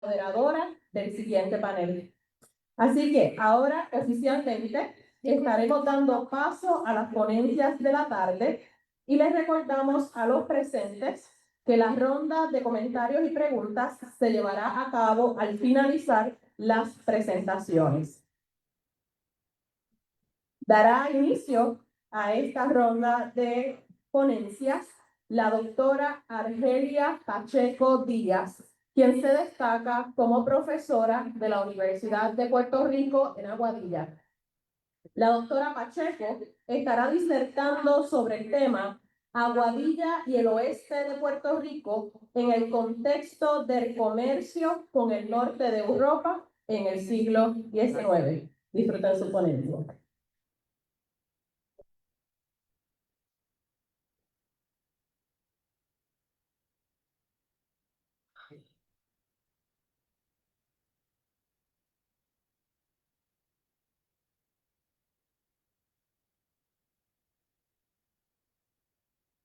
moderadora del siguiente panel. Así que ahora oficialmente estaremos dando paso a las ponencias de la tarde y les recordamos a los presentes que la ronda de comentarios y preguntas se llevará a cabo al finalizar las presentaciones. Dará inicio a esta ronda de ponencias la doctora Argelia Pacheco Díaz, quien se destaca como profesora de la Universidad de Puerto Rico en Aguadilla. La doctora Pacheco estará disertando sobre el tema Aguadilla y el oeste de Puerto Rico en el contexto del comercio con el norte de Europa en el siglo XIX. Disfruten su ponencia.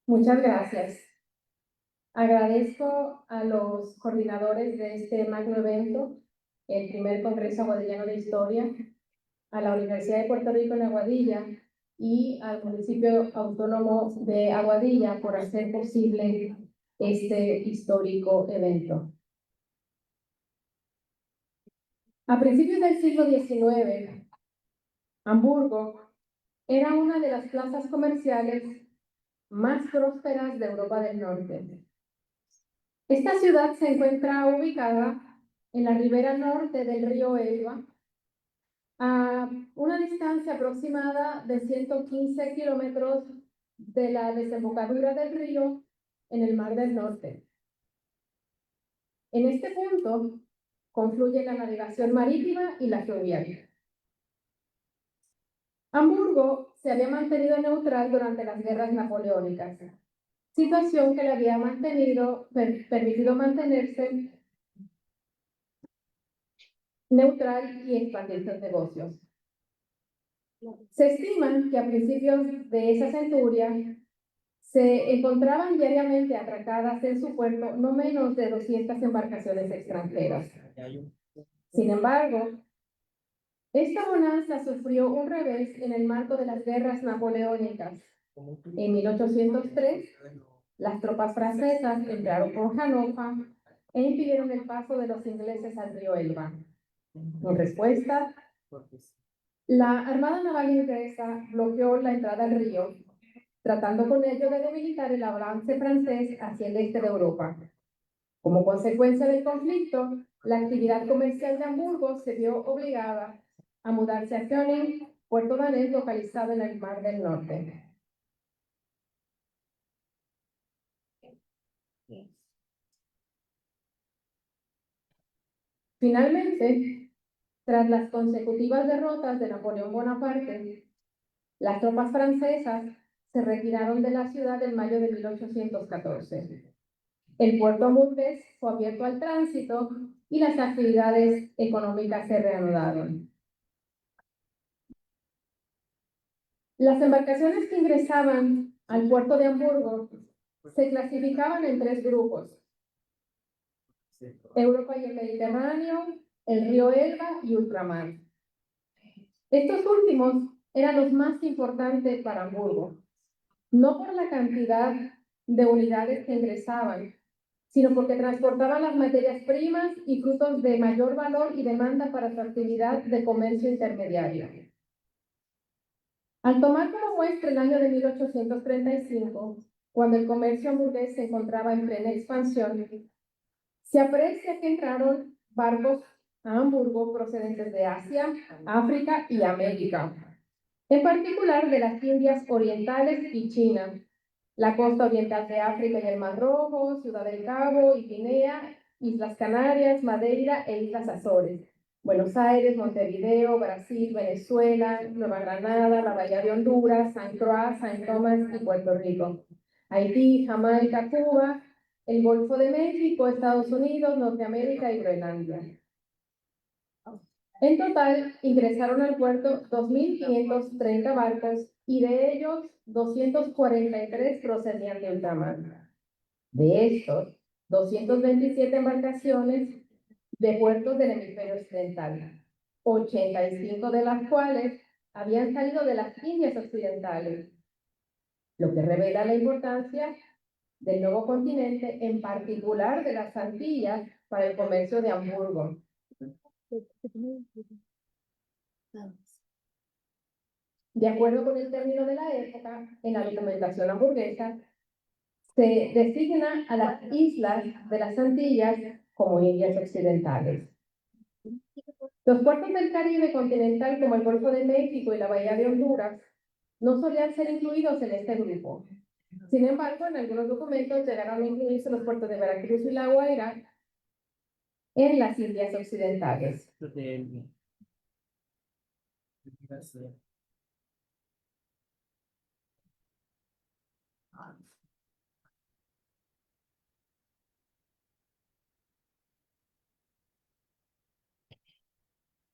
Muchas gracias. Agradezco a los coordinadores de este magno evento, el primer Congreso Aguadillano de Historia, a la Universidad de Puerto Rico en Aguadilla y al municipio autónomo de Aguadilla por hacer posible este histórico evento. A principios del siglo XIX, Hamburgo era una de las plazas comerciales más prósperas de Europa del Norte. Esta ciudad se encuentra ubicada en la ribera norte del río Elba, a una distancia aproximada de 115 kilómetros de la desembocadura del río en el Mar del Norte. En este punto confluye la navegación marítima y la fluvial. Hamburgo se había mantenido neutral durante las guerras napoleónicas, situación que le había permitido mantenerse neutral y expandir sus negocios. Se estima que a principios de esa centuria se encontraban diariamente atracadas en su puerto no menos de 200 embarcaciones extranjeras. Sin embargo, esta bonanza sufrió un revés en el marco de las guerras napoleónicas. En 1803, las tropas francesas entraron por Hannover e impidieron el paso de los ingleses al río Elba. En respuesta, la Armada Naval inglesa bloqueó la entrada al río, tratando con ello de debilitar el avance francés hacia el este de Europa. Como consecuencia del conflicto, la actividad comercial de Hamburgo se vio obligada a mudarse a König, puerto danés localizado en el Mar del Norte. Finalmente, tras las consecutivas derrotas de Napoleón Bonaparte, las tropas francesas se retiraron de la ciudad en mayo de 1814. El puerto hamburgués fue abierto al tránsito y las actividades económicas se reanudaron. Las embarcaciones que ingresaban al puerto de Hamburgo se clasificaban en tres grupos: Europa y el Mediterráneo, el río Elba y ultramar. Estos últimos eran los más importantes para Hamburgo, no por la cantidad de unidades que ingresaban, sino porque transportaban las materias primas y frutos de mayor valor y demanda para su actividad de comercio intermediario. Al tomar como muestra el año de 1835, cuando el comercio hamburgués se encontraba en plena expansión, se aprecia que entraron barcos a Hamburgo procedentes de Asia, África y América, en particular de las Indias Orientales y China, la costa oriental de África y el Mar Rojo, Ciudad del Cabo y Guinea, Islas Canarias, Madeira e Islas Azores, Buenos Aires, Montevideo, Brasil, Venezuela, Nueva Granada, la Bahía de Honduras, San Croix, San Tomás y Puerto Rico, Haití, Jamaica, Cuba, el Golfo de México, Estados Unidos, Norteamérica y Groenlandia. En total, ingresaron al puerto 2.530 barcos y de ellos 243 procedían de ultramar. De estos, 227 embarcaciones de puertos del hemisferio occidental, 85 de las cuales habían salido de las Indias occidentales, lo que revela la importancia del nuevo continente, en particular de las Antillas, para el comercio de Hamburgo. De acuerdo con el término de la época, en la documentación hamburguesa, se designa a las islas de las Antillas como Indias occidentales. Los puertos del Caribe continental, como el Golfo de México y la Bahía de Honduras, no solían ser incluidos en este grupo. Sin embargo, en algunos documentos llegaron a incluirse los puertos de Veracruz y La Guaira en las Indias occidentales.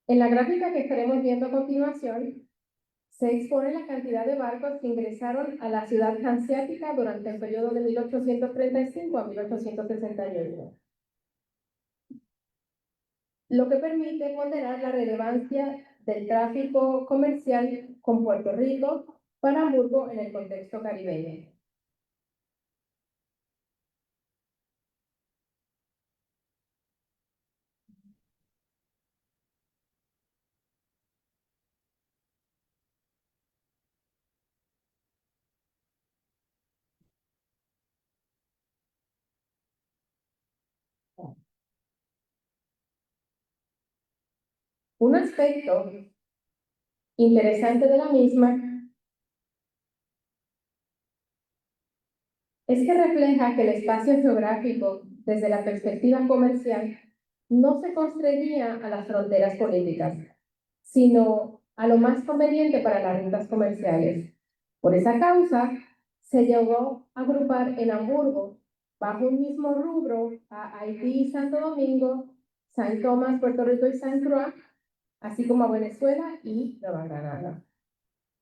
En la gráfica que estaremos viendo a continuación, se expone la cantidad de barcos que ingresaron a la ciudad hanseática durante el periodo de 1835 a 1868, lo que permite ponderar la relevancia del tráfico comercial con Puerto Rico para Hamburgo en el contexto caribeño. Un aspecto interesante de la misma es que refleja que el espacio geográfico, desde la perspectiva comercial, no se constreñía a las fronteras políticas, sino a lo más conveniente para las rutas comerciales. Por esa causa, se llegó a agrupar en Hamburgo, bajo un mismo rubro, a Haití y Santo Domingo, San Tomás, Puerto Rico y San Croix, así como a Venezuela y Nueva Granada.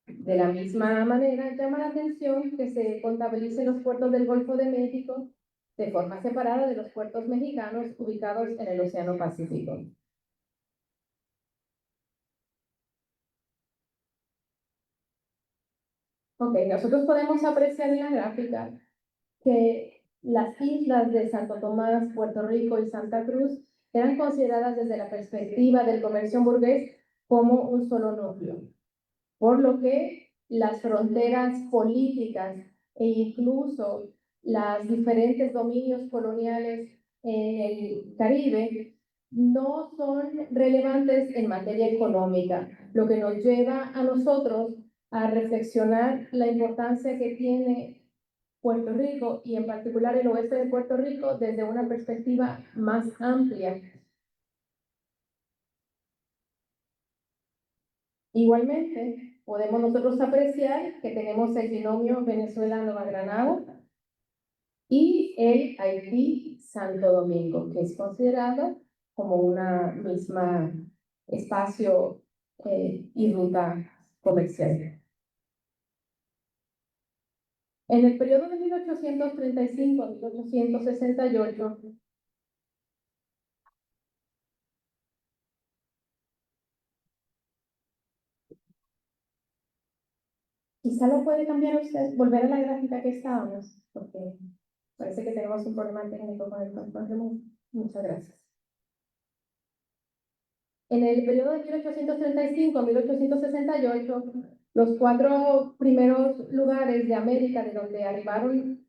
De la misma manera, llama la atención que se contabilicen los puertos del Golfo de México de forma separada de los puertos mexicanos ubicados en el Océano Pacífico. Ok, nosotros podemos apreciar en la gráfica que las islas de Santo Tomás, Puerto Rico y Santa Cruz eran consideradas desde la perspectiva del comercio hamburgués como un solo núcleo, por lo que las fronteras políticas e incluso los diferentes dominios coloniales en el Caribe no son relevantes en materia económica, lo que nos lleva a nosotros a reflexionar la importancia que tiene Puerto Rico y en particular el oeste de Puerto Rico desde una perspectiva más amplia. Igualmente, podemos nosotros apreciar que tenemos el binomio Venezuela-Nueva Granada y el Haití-Santo Domingo, que es considerado como una misma espacio y ruta comercial. En el periodo de 1835 a 1868, quizá lo puede cambiar usted, volver a la gráfica que estábamos, porque parece que tenemos un problema técnico con el control remoto. Muchas gracias. En el periodo de 1835 a 1868, los 4 primeros lugares de América de donde arribaron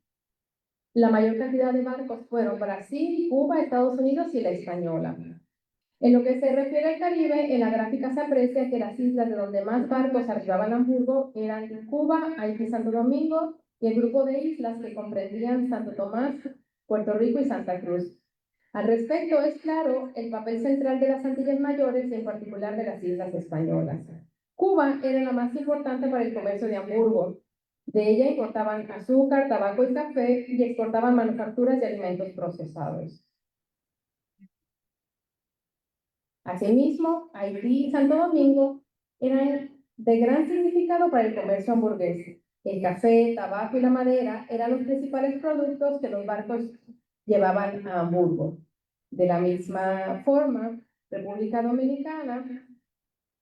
la mayor cantidad de barcos fueron Brasil, Cuba, Estados Unidos y la Española. En lo que se refiere al Caribe, en la gráfica se aprecia que las islas de donde más barcos arribaban a Hamburgo eran Cuba, Haití, Santo Domingo y el grupo de islas que comprendían Santo Tomás, Puerto Rico y Santa Cruz. Al respecto, es claro el papel central de las Antillas Mayores y en particular de las Islas Españolas. Cuba era la más importante para el comercio de Hamburgo. De ella importaban azúcar, tabaco y café y exportaban manufacturas y alimentos procesados. Asimismo, Haití y Santo Domingo eran de gran significado para el comercio hamburgués. El café, tabaco y la madera eran los principales productos que los barcos llevaban a Hamburgo. De la misma forma, República Dominicana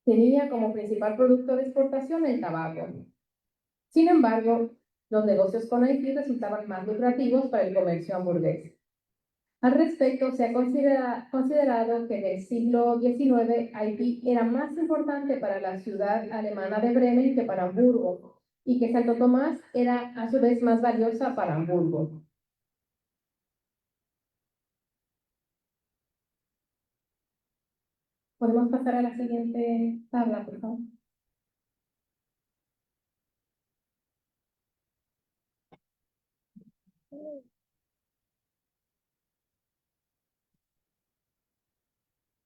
tenía como principal producto de exportación el tabaco. Sin embargo, los negocios con Haití resultaban más lucrativos para el comercio hamburgués. Al respecto, se ha considerado que en el siglo XIX Haití era más importante para la ciudad alemana de Bremen que para Hamburgo, y que Santo Tomás era a su vez más valiosa para Hamburgo. ¿Podemos pasar a la siguiente tabla, por favor?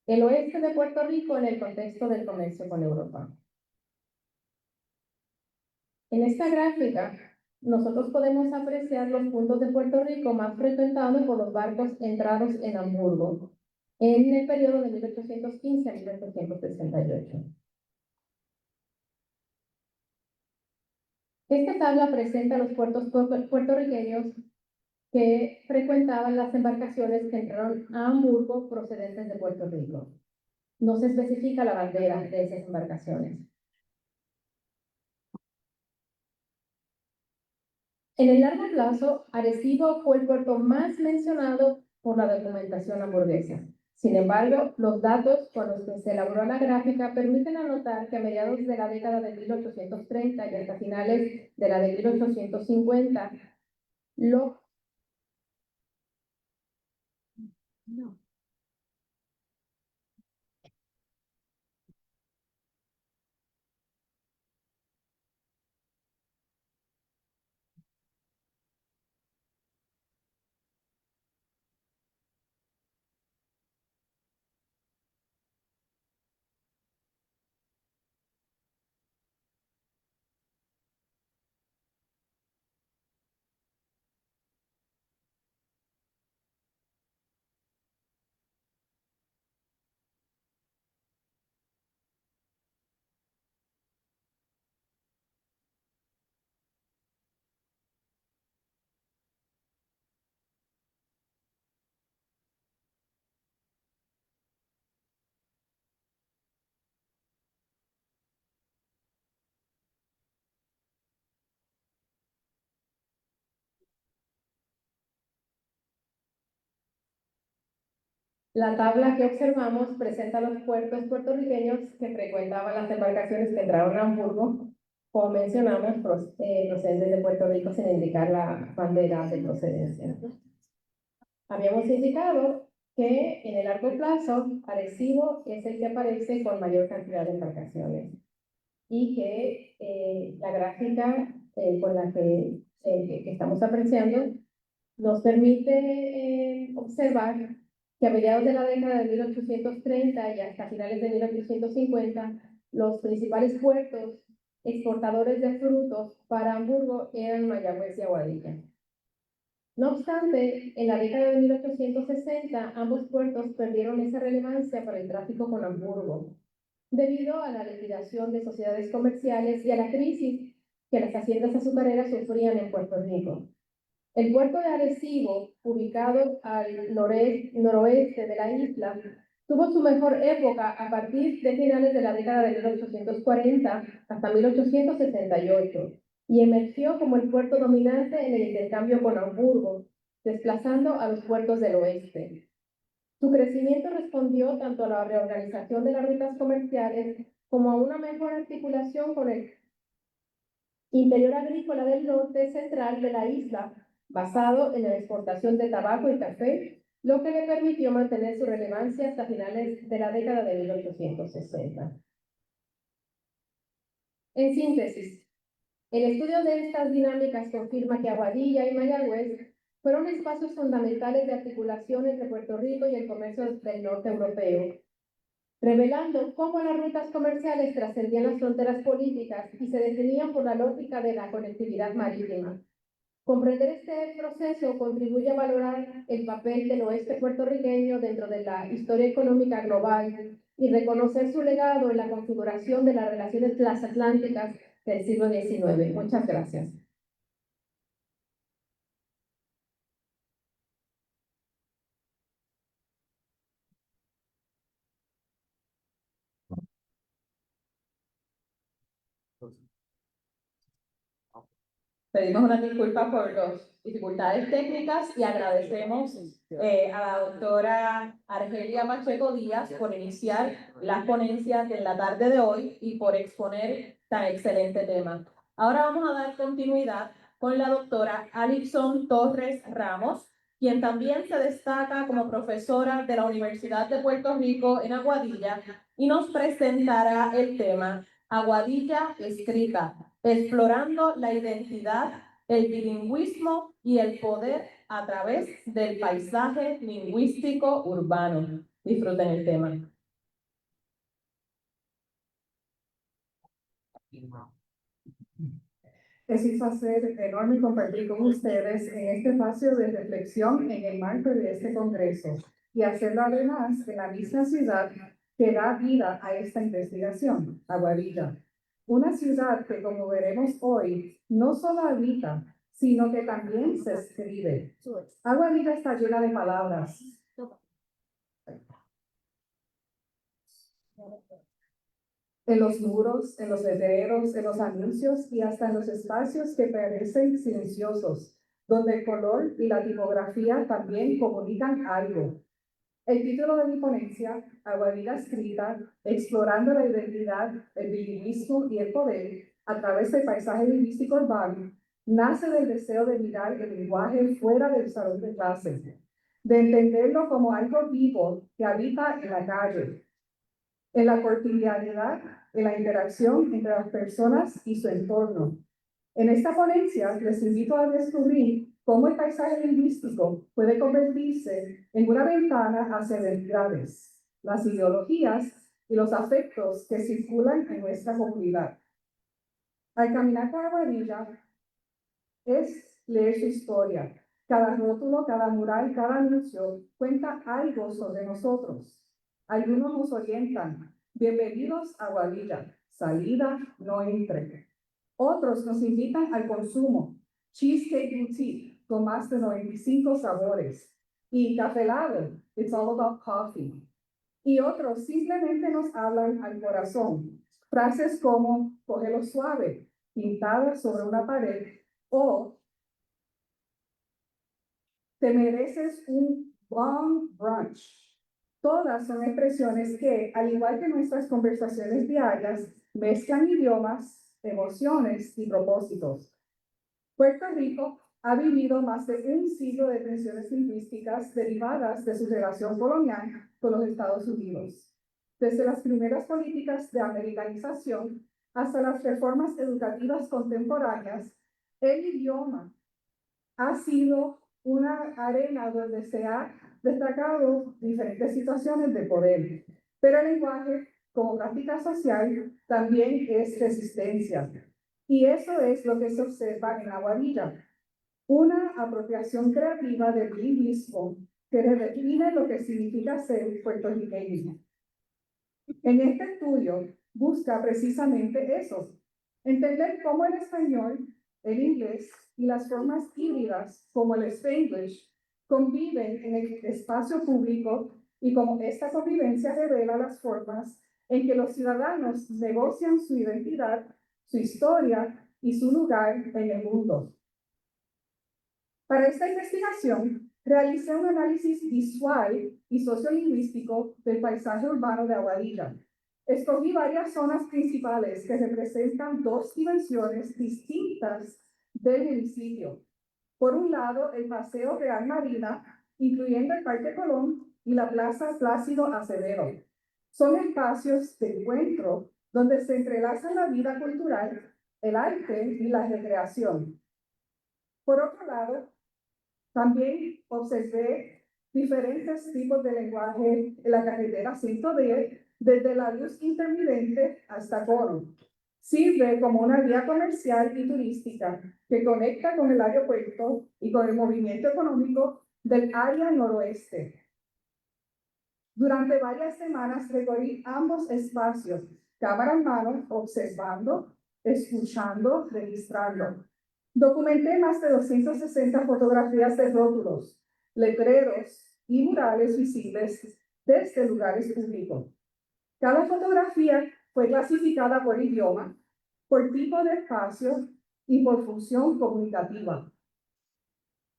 El oeste de Puerto Rico en el contexto del comercio con Europa. En esta gráfica, nosotros podemos apreciar los puntos de Puerto Rico más frecuentados por los barcos entrados en Hamburgo en el periodo de 1815 a 1868. Esta tabla presenta los puertos puertorriqueños que frecuentaban las embarcaciones que entraron a Hamburgo procedentes de Puerto Rico. No se especifica la bandera de esas embarcaciones. En el largo plazo, Arecibo fue el puerto más mencionado por la documentación hamburguesa. Sin embargo, los datos con los que se elaboró la gráfica permiten anotar que a mediados de la década de 1830 y hasta finales de la de 1850, no. La tabla que observamos presenta los puertos puertorriqueños que frecuentaban las embarcaciones que entraron a Hamburgo, como mencionamos, procedentes de Puerto Rico sin indicar la bandera de procedencia. Habíamos indicado que en el largo plazo, Arecibo es el que aparece con mayor cantidad de embarcaciones y que la gráfica con la que estamos apreciando nos permite observar que a mediados de la década de 1830 y hasta finales de 1850, los principales puertos exportadores de frutos para Hamburgo eran Mayagüez y Aguadilla. No obstante, en la década de 1860, ambos puertos perdieron esa relevancia para el tráfico con Hamburgo, debido a la liquidación de sociedades comerciales y a la crisis que las haciendas azucareras sufrían en Puerto Rico. El puerto de Arecibo, ubicado al noroeste de la isla, tuvo su mejor época a partir de finales de la década de 1840 hasta 1868 y emergió como el puerto dominante en el intercambio con Hamburgo, desplazando a los puertos del oeste. Su crecimiento respondió tanto a la reorganización de las rutas comerciales como a una mejor articulación con el interior agrícola del norte central de la isla, basado en la exportación de tabaco y café, lo que le permitió mantener su relevancia hasta finales de la década de 1860. En síntesis, el estudio de estas dinámicas confirma que Aguadilla y Mayagüez fueron espacios fundamentales de articulación entre Puerto Rico y el comercio del norte europeo, revelando cómo las rutas comerciales trascendían las fronteras políticas y se definían por la lógica de la conectividad marítima. Comprender este proceso contribuye a valorar el papel del oeste puertorriqueño dentro de la historia económica global y reconocer su legado en la configuración de las relaciones transatlánticas del siglo XIX. Muchas gracias. Pedimos una disculpa por las dificultades técnicas y agradecemos a la doctora Argelia Pacheco Díaz por iniciar las ponencias de la tarde de hoy y por exponer tan excelente tema. Ahora vamos a dar continuidad con la doctora Alison Torres Ramos, quien también se destaca como profesora de la Universidad de Puerto Rico en Aguadilla y nos presentará el tema Aguadilla escrita, explorando la identidad, el bilingüismo y el poder a través del paisaje lingüístico urbano. Disfruten el tema. Es un placer enorme compartir con ustedes en este espacio de reflexión en el marco de este congreso y hacerlo además en la misma ciudad que da vida a esta investigación, Aguadilla. Una ciudad que, como veremos hoy, no solo habita, sino que también se escribe. Aguadilla está llena de palabras. En los muros, en los letreros, en los anuncios y hasta en los espacios que parecen silenciosos, donde el color y la tipografía también comunican algo. El título de mi ponencia, Aguadilla escrita, explorando la identidad, el bilingüismo y el poder a través del paisaje lingüístico urbano, nace del deseo de mirar el lenguaje fuera del salón de clases, de entenderlo como algo vivo que habita en la calle, en la cotidianidad, en la interacción entre las personas y su entorno. En esta ponencia les invito a descubrir cómo el paisaje lingüístico puede convertirse en una ventana hacia identidades, las ideologías y los afectos que circulan en nuestra comunidad. Al caminar por Aguadilla es leer su historia. Cada rótulo, cada mural, cada anuncio cuenta algo sobre nosotros. Algunos nos orientan. Bienvenidos a Aguadilla. Salida, no entre. Otros nos invitan al consumo. Cheesecake Boutique, con más de 95 sabores. Y Café helado, it's all about coffee. Y otros simplemente nos hablan al corazón. Frases como, cógelo suave, pintadas sobre una pared, o te mereces un bon brunch. Todas son expresiones que, al igual que nuestras conversaciones diarias, mezclan idiomas, emociones y propósitos. Puerto Rico ha vivido más de un siglo de tensiones lingüísticas derivadas de su relación colonial con los Estados Unidos. Desde las primeras políticas de americanización hasta las reformas educativas contemporáneas, el idioma ha sido una arena donde se ha destacado diferentes situaciones de poder. Pero el lenguaje, como práctica social, también es resistencia. Y eso es lo que se observa en Aguadilla. Una apropiación creativa del bilingüismo que redefine lo que significa ser puertorriqueño. En este estudio busca precisamente eso, entender cómo el español, el inglés y las formas híbridas como el Spanglish conviven en el espacio público y cómo esta convivencia revela las formas en que los ciudadanos negocian su identidad, su historia y su lugar en el mundo. Para esta investigación, realicé un análisis visual y sociolingüístico del paisaje urbano de Aguadilla. Escogí varias zonas principales que representan dos dimensiones distintas del municipio. Por un lado, el Paseo Real Marina, incluyendo el Parque Colón y la Plaza Plácido Acevedo. Son espacios de encuentro donde se entrelazan la vida cultural, el arte y la recreación. Por otro lado, también observé diferentes tipos de lenguaje en la carretera 110, desde la luz intermitente hasta Coro. Sirve como una vía comercial y turística que conecta con el aeropuerto y con el movimiento económico del área noroeste. Durante varias semanas recorrí ambos espacios, cámara en mano, observando, escuchando, registrando. Documenté más de 260 fotografías de rótulos, letreros y murales visibles desde lugares públicos. Cada fotografía fue clasificada por idioma, por tipo de espacio y por función comunicativa.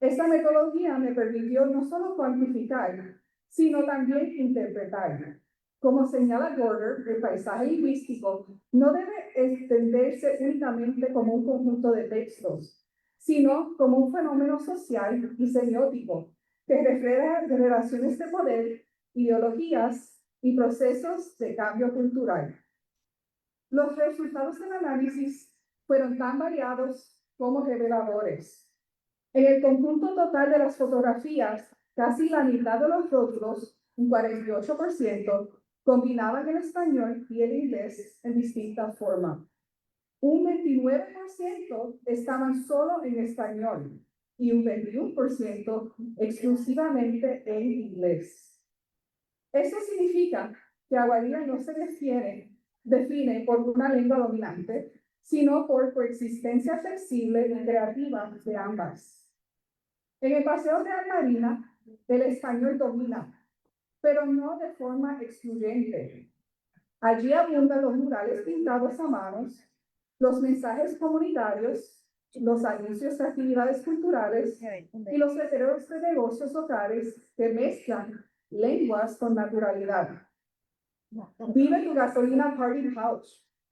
Esta metodología me permitió no solo cuantificar, sino también interpretar. Como señala Gorder, el paisaje lingüístico no debe entenderse únicamente como un conjunto de textos, sino como un fenómeno social y semiótico que refleja relaciones de poder, ideologías y procesos de cambio cultural. Los resultados del análisis fueron tan variados como reveladores. En el conjunto total de las fotografías, casi la mitad de los rótulos, un 48%, combinaban el español y el inglés en distinta forma. Un 29% estaban solo en español y un 21% exclusivamente en inglés. Eso significa que Aguadilla no se define por una lengua dominante, sino por coexistencia flexible y creativa de ambas. En el Paseo Real Marina, el español domina, pero no de forma excluyente. Allí abundan los murales pintados a manos, los mensajes comunitarios, los anuncios de actividades culturales y los letreros de negocios locales que mezclan lenguas con naturalidad. Vive tu gasolina Party Pouch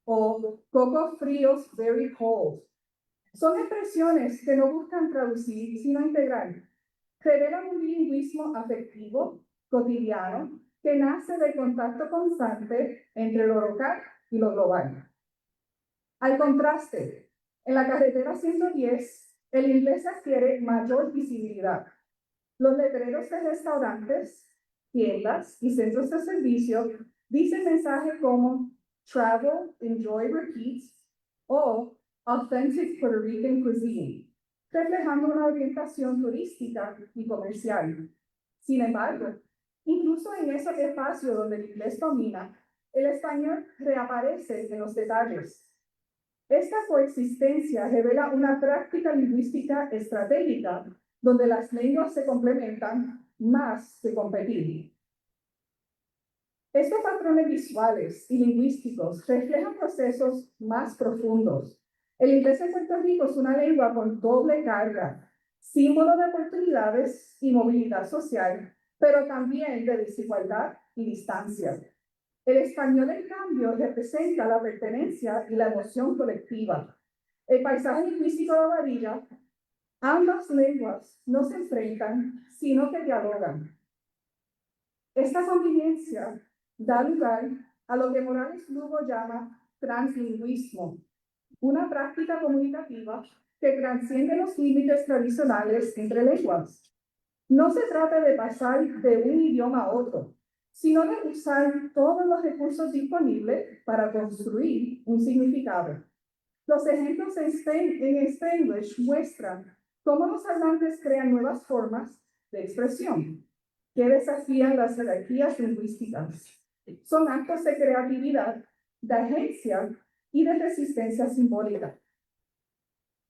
o Coco Fríos Very Cold. Son expresiones que no buscan traducir, sino integrar. Revelan un bilingüismo afectivo, cotidiano, que nace del contacto constante entre lo local y lo global. Al contraste, en la carretera 110, el inglés adquiere mayor visibilidad. Los letreros de restaurantes, tiendas y centros de servicio dicen mensajes como Travel, Enjoy, Repeat o Authentic Puerto Rican Cuisine, reflejando una orientación turística y comercial. Sin embargo, incluso en esos espacios donde el inglés domina, el español reaparece en los detalles. Esta coexistencia revela una práctica lingüística estratégica donde las lenguas se complementan más que competir. Estos patrones visuales y lingüísticos reflejan procesos más profundos. El inglés en Puerto Rico es una lengua con doble carga, símbolo de oportunidades y movilidad social, pero también de desigualdad y distancia. El español, en cambio, representa la pertenencia y la emoción colectiva. El paisaje lingüístico de Aguadilla, ambas lenguas no se enfrentan, sino que dialogan. Esta convivencia da lugar a lo que Morales Lugo llama translingüismo, una práctica comunicativa que trasciende los límites tradicionales entre lenguas. No se trata de pasar de un idioma a otro, sino de usar todos los recursos disponibles para construir un significado. Los ejemplos en Spanglish muestran cómo los hablantes crean nuevas formas de expresión que desafían las jerarquías lingüísticas. Son actos de creatividad, de agencia y de resistencia simbólica.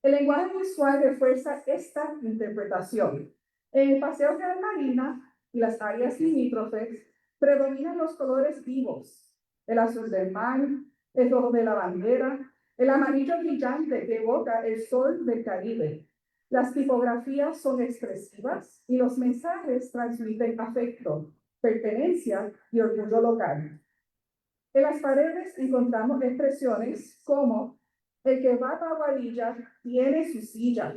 El lenguaje visual refuerza esta interpretación. En el Paseo Real Marina y las áreas limítrofes predominan los colores vivos, el azul del mar, el rojo de la bandera, el amarillo brillante que evoca el sol del Caribe. Las tipografías son expresivas y los mensajes transmiten afecto, pertenencia y orgullo local. En las paredes encontramos expresiones como el que va a Aguadilla tiene su silla.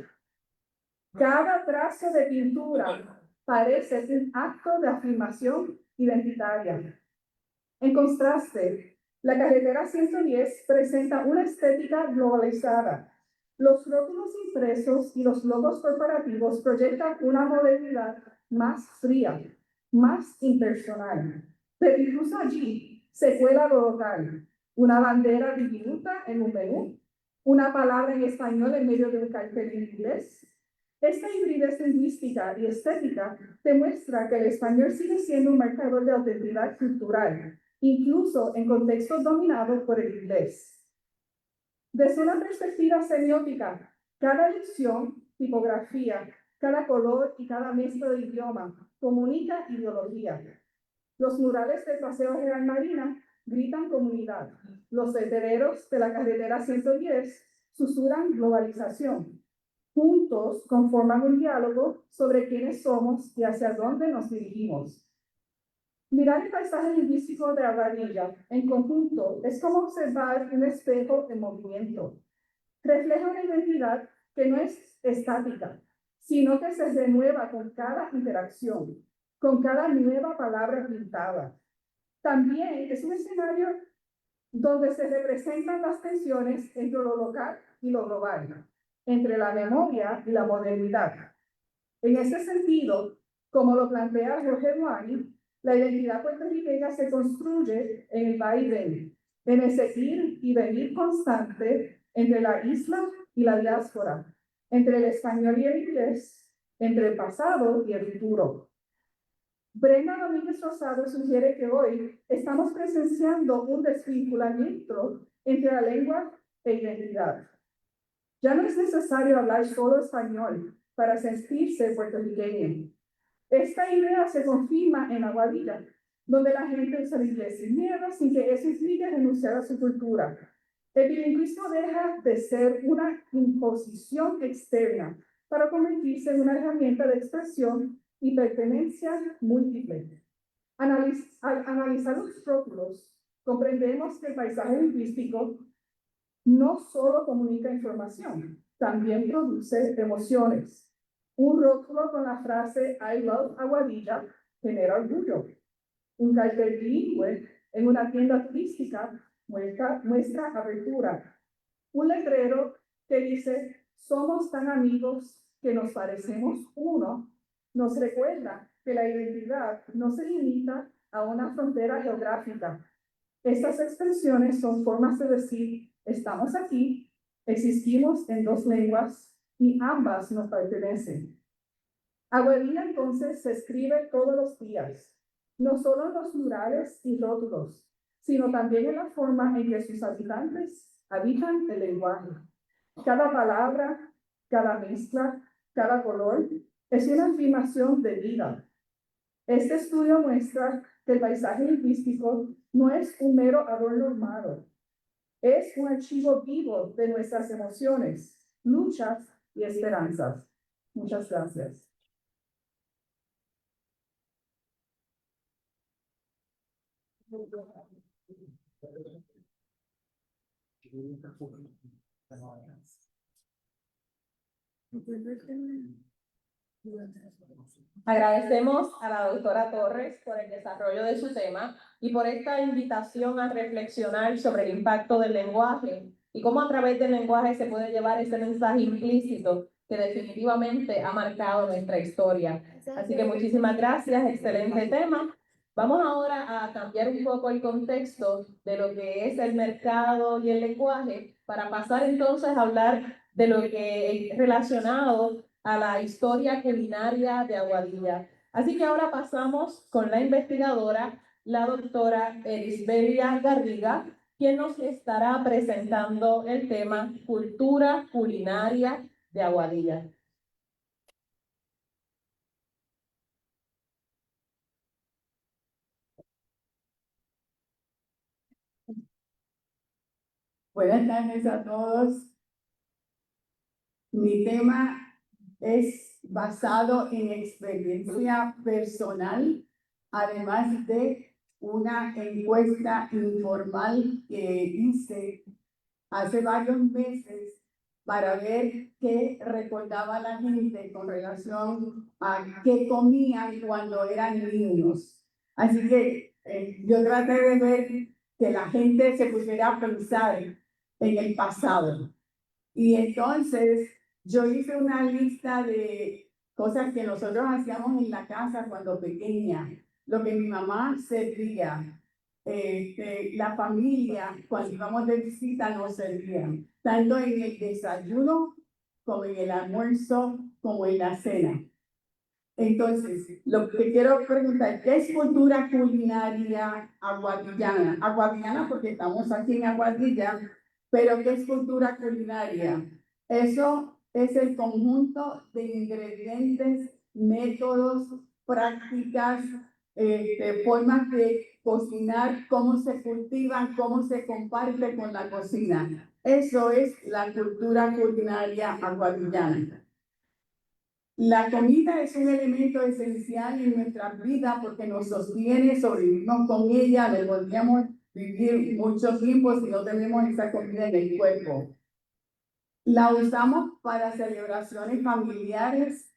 Cada trazo de pintura parece un acto de afirmación identitaria. En contraste, la carretera 110 presenta una estética globalizada. Los rótulos impresos y los logos corporativos proyectan una modernidad más fría, más impersonal. Pero incluso allí se cuela lo local. Una bandera diminuta en un menú, una palabra en español en medio de un cartel en inglés. Esta hibridez lingüística y estética demuestra que el español sigue siendo un marcador de autenticidad cultural, incluso en contextos dominados por el inglés. Desde una perspectiva semiótica, cada dicción, tipografía, cada color y cada mezcla de idioma comunica ideología. Los murales del Paseo Real Marina gritan comunidad. los herederos de la carretera 110 susurran globalización. Juntos conforman un diálogo sobre quiénes somos y hacia dónde nos dirigimos. Mirar el paisaje lingüístico de Aguadilla en conjunto es como observar un espejo en movimiento. Refleja una identidad que no es estática, sino que se renueva con cada interacción, con cada nueva palabra pintada. También es un escenario donde se representan las tensiones entre lo local y lo global, entre la memoria y la modernidad. En ese sentido, como lo plantea Jorge Duani, la identidad puertorriqueña se construye en el vaivén, en ese ir y venir constante entre la isla y la diáspora, entre el español y el inglés, entre el pasado y el futuro. Brenda Domínguez Rosado sugiere que hoy estamos presenciando un desvinculamiento entre la lengua e identidad. Ya no es necesario hablar solo español para sentirse puertorriqueño. Esta idea se confirma en Aguadilla, donde la gente usa el inglés sin miedo, sin que eso implique renunciar a su cultura. El bilingüismo deja de ser una imposición externa para convertirse en una herramienta de expresión y pertenencia múltiple. Al analizar los rótulos, comprendemos que el paisaje lingüístico no solo comunica información, también produce emociones. Un rótulo con la frase I love Aguadilla genera orgullo. Un cartel bilingüe en una tienda turística muestra apertura. Un letrero que dice somos tan amigos que nos parecemos uno nos recuerda que la identidad no se limita a una frontera geográfica. Estas expresiones son formas de decir estamos aquí, existimos en dos lenguas y ambas nos pertenecen. Aguadilla entonces se escribe todos los días, no solo en los murales y rótulos, sino también en la forma en que sus habitantes habitan el lenguaje. Cada palabra, cada mezcla, cada color es una afirmación de vida. Este estudio muestra que el paisaje lingüístico no es un mero adorno armado, es un archivo vivo de nuestras emociones, luchas y esperanzas. Muchas gracias. Agradecemos a la doctora Torres por el desarrollo de su tema y por esta invitación a reflexionar sobre el impacto del lenguaje y cómo a través del lenguaje se puede llevar ese mensaje implícito que definitivamente ha marcado nuestra historia. Así que muchísimas gracias, excelente tema. Vamos ahora a cambiar un poco el contexto de lo que es el mercado y el lenguaje para pasar entonces a hablar de lo que es relacionado a la historia culinaria de Aguadilla. Así que ahora pasamos con la investigadora, la doctora Elisbelia Garriga, quien nos estará presentando el tema Cultura Culinaria de Aguadilla. Buenas tardes a todos. Mi tema es basado en experiencia personal, además de una encuesta informal que hice hace varios meses para ver qué recordaba la gente con relación a qué comían cuando eran niños. Así que yo traté de ver que la gente se pusiera a pensar en el pasado. Y entonces yo hice una lista de cosas que nosotros hacíamos en la casa cuando pequeña, lo que mi mamá servía, la familia cuando íbamos de visita nos servían, tanto en el desayuno como en el almuerzo, como en la cena. Entonces, lo que quiero preguntar, ¿qué es cultura culinaria aguadillana? Aguadillana porque estamos aquí en Aguadilla, pero ¿qué es cultura culinaria? Eso es el conjunto de ingredientes, métodos, prácticas, formas de cocinar, cómo se cultivan, cómo se comparte con la cocina. Eso es la cultura culinaria aguadillana. La comida es un elemento esencial en nuestra vida porque nos sostiene, sobrevivimos con ella, no podríamos vivir mucho tiempo si no tenemos esa comida en el cuerpo. La usamos para celebraciones familiares,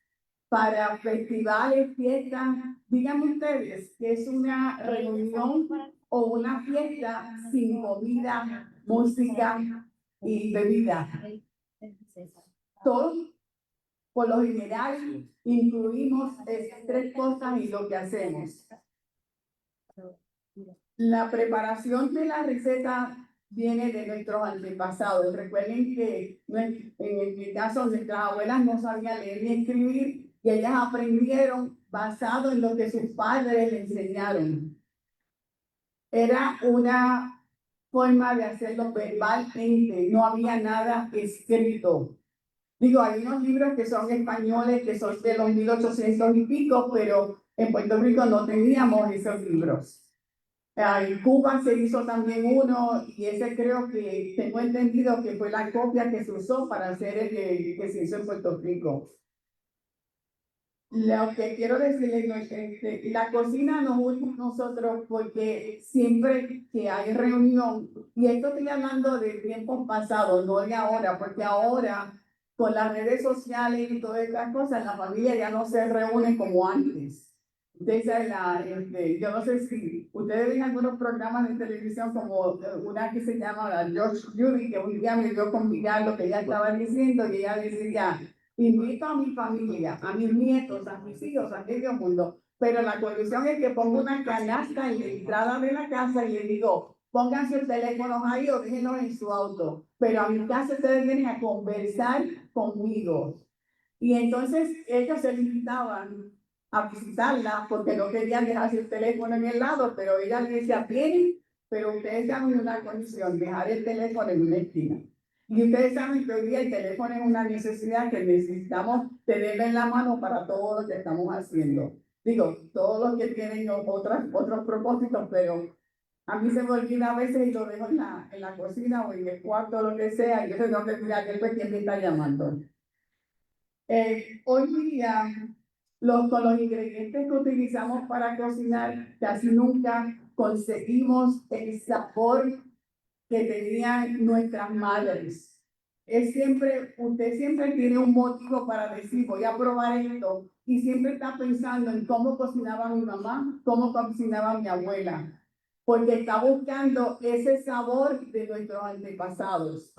para festivales, fiestas. Díganme ustedes que es una reunión o una fiesta sin comida, música y bebida. Todos, por lo general, incluimos esas tres cosas en lo que hacemos. La preparación de la receta viene de nuestros antepasados. Recuerden que en mi caso nuestras abuelas no sabían leer ni escribir y ellas aprendieron basado en lo que sus padres les enseñaron. Era una forma de hacerlo verbalmente, no había nada escrito. Digo, hay unos libros que son españoles, que son de los 1800 y pico, pero en Puerto Rico no teníamos esos libros. En Cuba se hizo también uno y ese creo que tengo entendido que fue la copia que se usó para hacer el que se hizo en Puerto Rico. Lo que quiero decirles es que la cocina nos une a nosotros porque siempre que hay reunión, y esto estoy hablando de tiempos pasados, no de ahora, porque ahora con las redes sociales y todas estas cosas, la familia ya no se reúne como antes. Yo no sé si ustedes ven algunos programas de televisión como una que se llama la George Judy, que un día me dio conmigo lo que ella estaba diciendo y ella decía, invito a mi familia, a mis nietos, a mis hijos, a medio mundo, pero la condición es que pongo una canasta en la entrada de la casa y le digo, pongan sus teléfonos ahí o déjenlos en su auto, pero a mi casa ustedes vienen a conversar conmigo. Y entonces ellos se limitaban a visitarla porque no querían dejar su teléfono en el lado, pero ella le decía, vienen, pero ustedes saben una condición, dejar el teléfono en una esquina. Y ustedes saben que hoy día el teléfono es una necesidad que necesitamos tenerlo en la mano para todo lo que estamos haciendo. Digo, todos los que tienen otros propósitos, pero a mí se me olvida a veces y lo dejo en la cocina o en el cuarto o lo que sea, y yo tengo que mirar que es quien me está llamando. Hoy día, con los ingredientes que utilizamos para cocinar, casi nunca conseguimos el sabor que tenían nuestras madres. Usted siempre tiene un motivo para decir, voy a probar esto, y siempre está pensando en cómo cocinaba mi mamá, cómo cocinaba mi abuela, porque está buscando ese sabor de nuestros antepasados.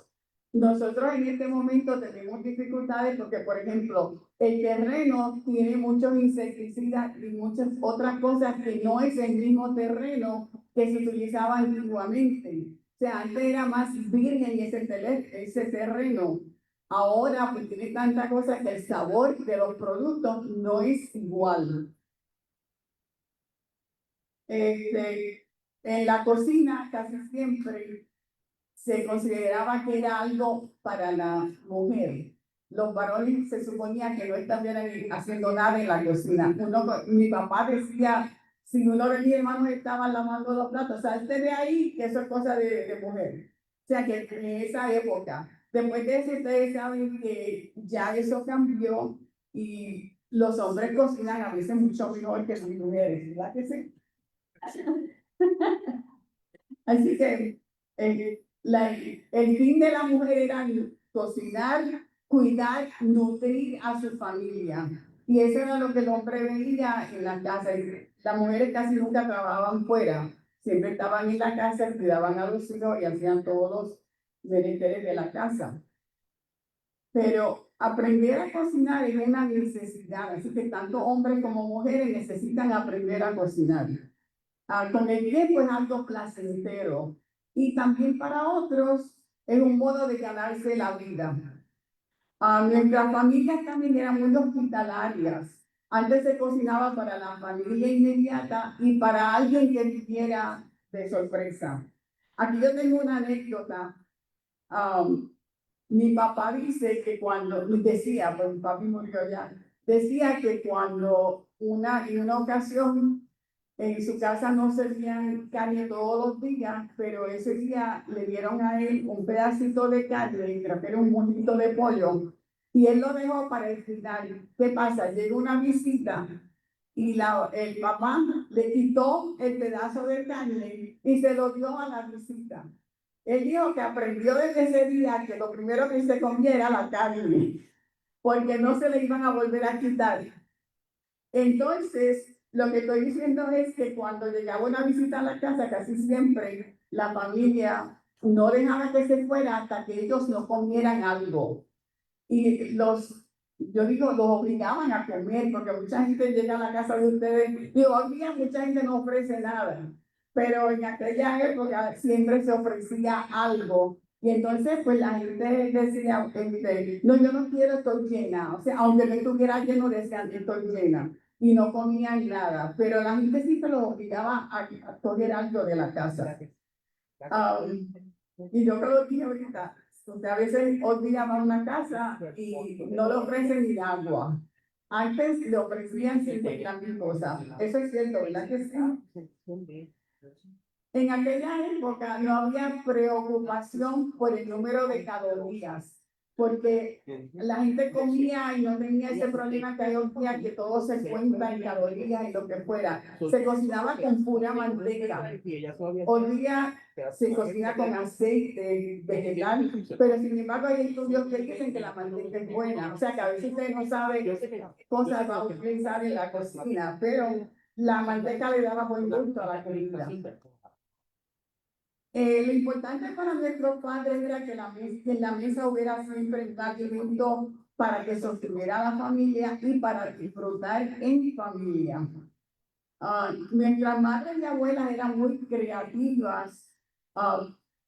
Nosotros en este momento tenemos dificultades porque, por ejemplo, el terreno tiene muchos insecticidas y muchas otras cosas que no es el mismo terreno que se utilizaba antiguamente. O sea, antes era más virgen ese terreno. Ahora, pues tiene tanta cosa que el sabor de los productos no es igual. En la cocina casi siempre se consideraba que era algo para la mujer. Los varones se suponía que no estaban haciendo nada en la cocina. Mi papá decía, si uno de mis hermanos estaba lavando los platos, salte de ahí, que eso es cosa de mujer. O sea, que en esa época, después de eso, ustedes saben que ya eso cambió y los hombres cocinan a veces mucho mejor que las mujeres, ¿verdad que sí? Así que el fin de la mujer era cocinar, cuidar, nutrir a su familia. Y eso era lo que el hombre veía en la casa. Las mujeres casi nunca trabajaban fuera. Siempre estaban en la casa, cuidaban a los hijos y hacían todos los menesteres de la casa. Pero aprender a cocinar es una necesidad. Así que tanto hombres como mujeres necesitan aprender a cocinar. Con el tiempo es algo placentero y también para otros es un modo de ganarse la vida. Nuestras familias también eran muy hospitalarias. Antes se cocinaba para la familia inmediata y para alguien que viviera de sorpresa. Aquí yo tengo una anécdota. Mi papá dice que decía, pues mi papi murió ya, decía que cuando en una ocasión En su casa no servían carne todos los días, pero ese día le dieron a él un pedacito de carne, creo que era un montito de pollo, y él lo dejó para el final. ¿Qué pasa? Llega una visita y el papá le quitó el pedazo de carne y se lo dio a la visita. Él dijo que aprendió desde ese día que lo primero que se comía era la carne, porque no se le iban a volver a quitar. Entonces, lo que estoy diciendo es que cuando llegaba una visita a la casa, casi siempre la familia no dejaba que se fuera hasta que ellos no comieran algo. Y yo digo, los obligaban a comer, porque mucha gente llega a la casa de ustedes, y hoy día mucha gente no ofrece nada, pero en aquella época siempre se ofrecía algo. Y entonces, pues la gente decía, no, yo no quiero, estoy llena. O sea, aunque no estuviera lleno, decían, estoy llena. Y no comían nada, pero la gente siempre los obligaba a coger algo de la casa. Y yo creo que ahorita, usted a veces hoy día va a una casa y no le ofrecen ni agua. Antes le ofrecían 50.000 cosas. Eso es cierto, ¿verdad que sí? En aquella época no había preocupación por el número de calorías, porque la gente comía y no tenía ese problema que hay hoy día, que todo se cuenta en calorías y lo que fuera. Se cocinaba con pura manteca. Hoy día se cocina con aceite vegetal, pero sin embargo hay estudios que dicen que la manteca es buena. O sea que a veces usted no sabe qué cosas va a utilizar en la cocina, pero la manteca le daba buen gusto a la comida. Lo importante para nuestros padres era que en la mesa hubiera siempre un alimento para que sostuviera a la familia y para disfrutar en familia. Nuestras madres y abuelas eran muy creativas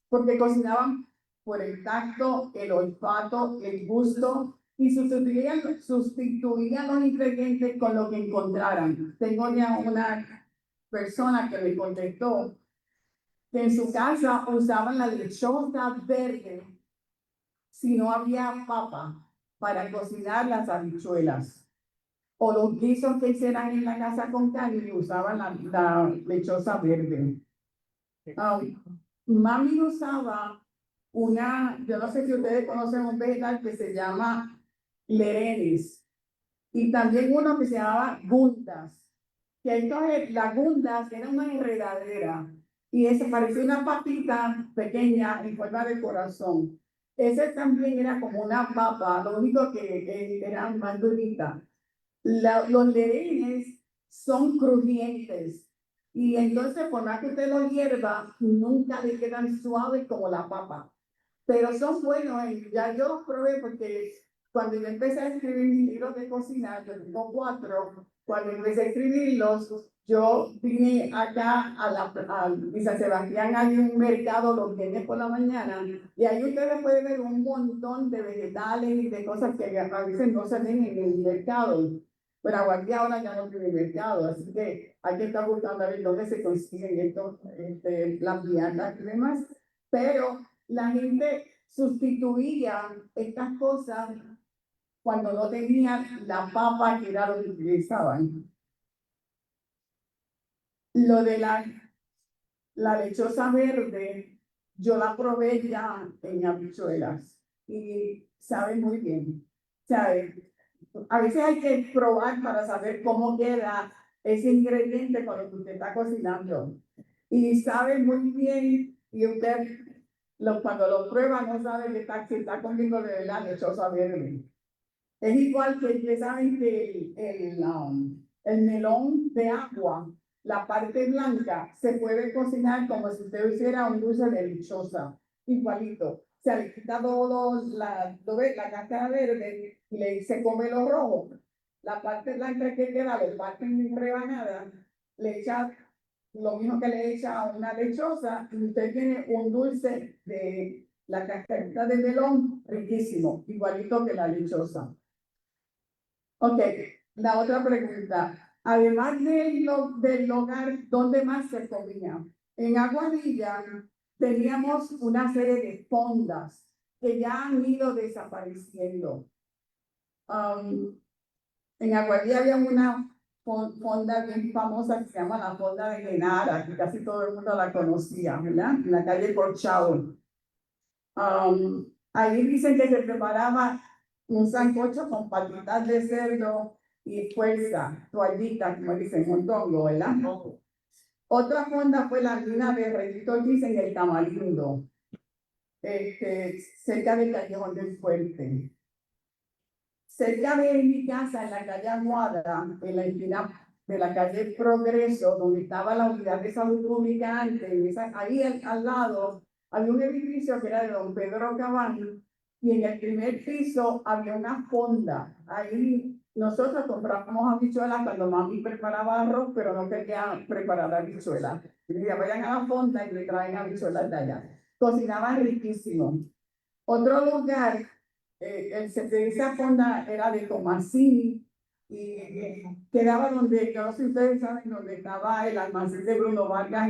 porque cocinaban por el tacto, el olfato, el gusto y sustituían los ingredientes con lo que encontraran. Tengo ya una persona que me contestó que en su casa usaban la lechosa verde si no había papa para cocinar las habichuelas. O los guisos que hicieran en la casa con carne usaban la lechosa verde. Mami usaba yo no sé si ustedes conocen un vegetal que se llama lerenis y también uno que se llamaba gundas. Que entonces las gundas era una enredadera y ese parecía una papita pequeña en forma de corazón. Ese también era como una papa, lo único que era más durita. Los lerenes son crujientes y entonces por más que usted los hierva, nunca le quedan suaves como la papa. Pero son buenos, ya yo los probé porque cuando yo empecé a escribir mis libros de cocina, yo tengo 4, cuando empecé a escribirlos, yo vine acá a San Sebastián, hay un mercado los viernes por la mañana, y ahí ustedes pueden ver un montón de vegetales y de cosas que a veces no se ven en el mercado. Pero Aguadilla ahora ya no tiene mercado, así que hay que estar buscando a ver dónde se consiguen estos, las viandas y demás. Pero la gente sustituía estas cosas cuando no tenían la papa que era lo que utilizaban. Lo de la lechosa verde, yo la probé ya en habichuelas y sabe muy bien. Sabe, a veces hay que probar para saber cómo queda ese ingrediente con lo que usted está cocinando. Y sabe muy bien, y usted cuando lo prueba no sabe que está comiendo de verdad lechosa verde. Es igual que ustedes saben que el melón de agua, la parte blanca, se puede cocinar como si usted hiciera un dulce de lechosa, igualito. Se le quita la cáscara verde y se come lo rojo. La parte blanca que queda, lo parten en rebanadas, le echa lo mismo que le echa a una lechosa y usted tiene un dulce de la cascarita de melón riquísimo, igualito que la lechosa. Ok, la otra pregunta. Además del hogar, ¿dónde más se comía? En Aguadilla teníamos una serie de fondas que ya han ido desapareciendo. En Aguadilla había una fonda bien famosa que se llama la Fonda de Genara, que casi todo el mundo la conocía, ¿verdad? En la calle Corchado. Ahí dicen que se preparaba un sancocho con patitas de cerdo y fuerza, toallita, como dicen, mondongo, ¿verdad? Otra fonda fue la mina de Redito Ortiz en el Tamarindo, cerca del Callejón del Fuerte. Cerca de mi casa, en la calle Aguada, en la esquina de la calle Progreso, donde estaba la unidad de salud pública antes, ahí al lado había un edificio que era de don Pedro Cabán, y en el primer piso había una fonda. Ahí nosotros comprábamos habichuelas cuando mami preparaba arroz, pero no quería preparar habichuelas. Y decía, vayan a la fonda y le traen habichuelas de allá. Cocinaban riquísimo. Otro lugar, esa fonda era de Tomasini y quedaba donde, yo no sé si ustedes saben, donde estaba el almacén de Bruno Vargas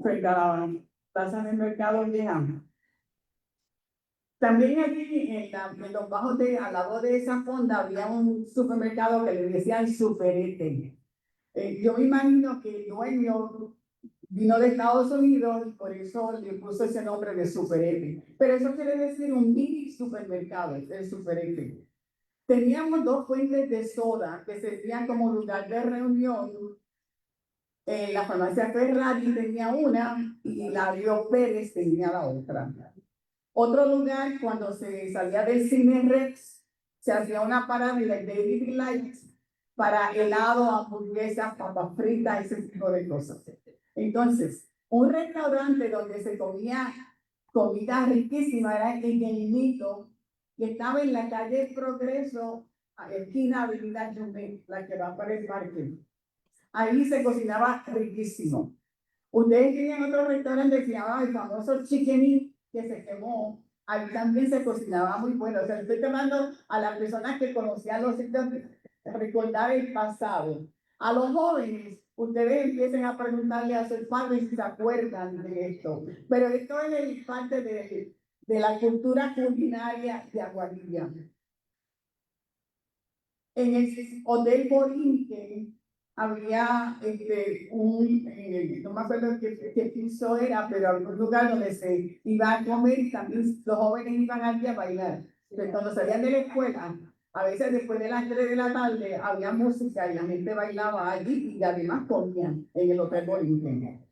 frente a la plaza del mercado vieja. También allí en los bajos al lado de esa fonda había un supermercado que le decían Superete. Yo me imagino que el dueño vino de Estados Unidos y por eso le puso ese nombre de Superete. Pero eso quiere decir un mini supermercado, el Superete. Teníamos dos fuentes de soda que servían como lugar de reunión. La farmacia Ferrari tenía una y la Río Pérez tenía la otra. Otro lugar, cuando se salía del Cine Rex, se hacía una parada en el Daily Delight para helado, hamburguesas, papas fritas, ese tipo de cosas. Entonces, un restaurante donde se comía comida riquísima era en el Nito, que estaba en la calle Progreso, esquina Avenida Jumet, la que va para el parque. Ahí se cocinaba riquísimo. Ustedes tenían otro restaurante que se llamaba el famoso Chicken Inn, que se quemó. Ahí también se cocinaba muy bueno. O sea, estoy llamando a las personas que conocían los sitios, recordar el pasado. A los jóvenes, ustedes empiecen a preguntarle a sus padres si se acuerdan de esto. Pero esto es parte de la cultura culinaria de Aguadilla. En el Hotel Borinquen había no me acuerdo qué piso era, pero algún lugar donde se iba a comer y también los jóvenes iban allí a bailar. Entonces, cuando salían de la escuela, a veces después de las 3 de la tarde había música y la gente bailaba allí y además comían en el Hotel Borinquen.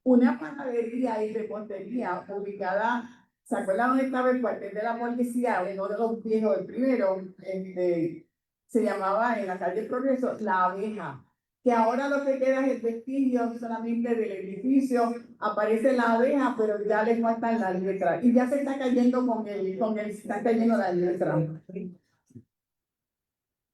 Una panadería y repostería ubicada, ¿se acuerdan dónde estaba el cuartel de la policía? Uno de los viejos, el primero, se llamaba en la calle Progreso La Abeja, que ahora lo que queda es el vestigio solamente del edificio, aparece la abeja, pero ya le faltan las letras, y ya se está cayendo se está cayendo la letra.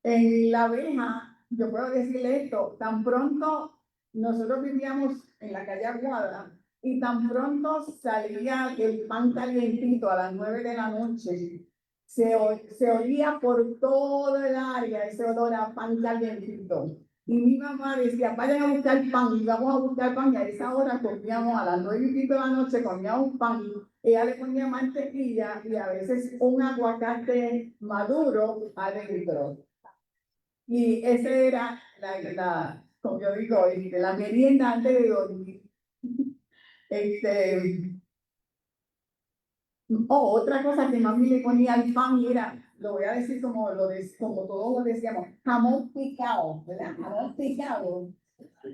En La Abeja, yo puedo decirle esto, tan pronto nosotros vivíamos en la calle Aguada, y tan pronto salía el pan calientito a las 9 de la noche, se oía por todo el área ese olor a pan calientito. Y mi mamá decía, vayan a buscar pan, y vamos a buscar pan, y a esa hora comíamos a las 9 y pico de la noche, comíamos pan, ella le ponía mantequilla y a veces un aguacate maduro adentro. Y ese era como yo digo, la merienda antes de dormir. Otra cosa que mami le ponía al pan era, lo voy a decir como todos lo decíamos, jamón picado, ¿verdad? Jamón picado,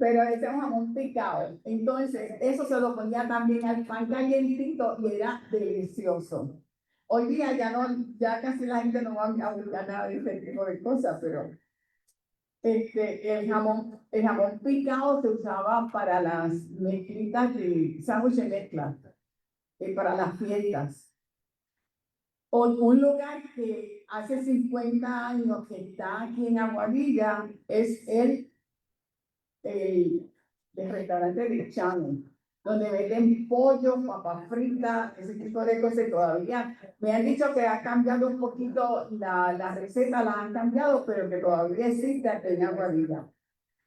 pero ese es un jamón picado. Entonces, eso se lo ponía también al pan calientito y era delicioso. Hoy día ya casi la gente no va a buscar nada de ese tipo de cosas, pero el jamón picado se usaba para las mezclitas de sándwich de mezcla, para las fiestas. Un lugar que hace 50 años que está aquí en Aguadilla es el restaurante de Chano, donde venden pollo, papas fritas, ese tipo de cosas. Todavía me han dicho que ha cambiado un poquito la receta, la han cambiado, pero que todavía existe aquí en Aguadilla.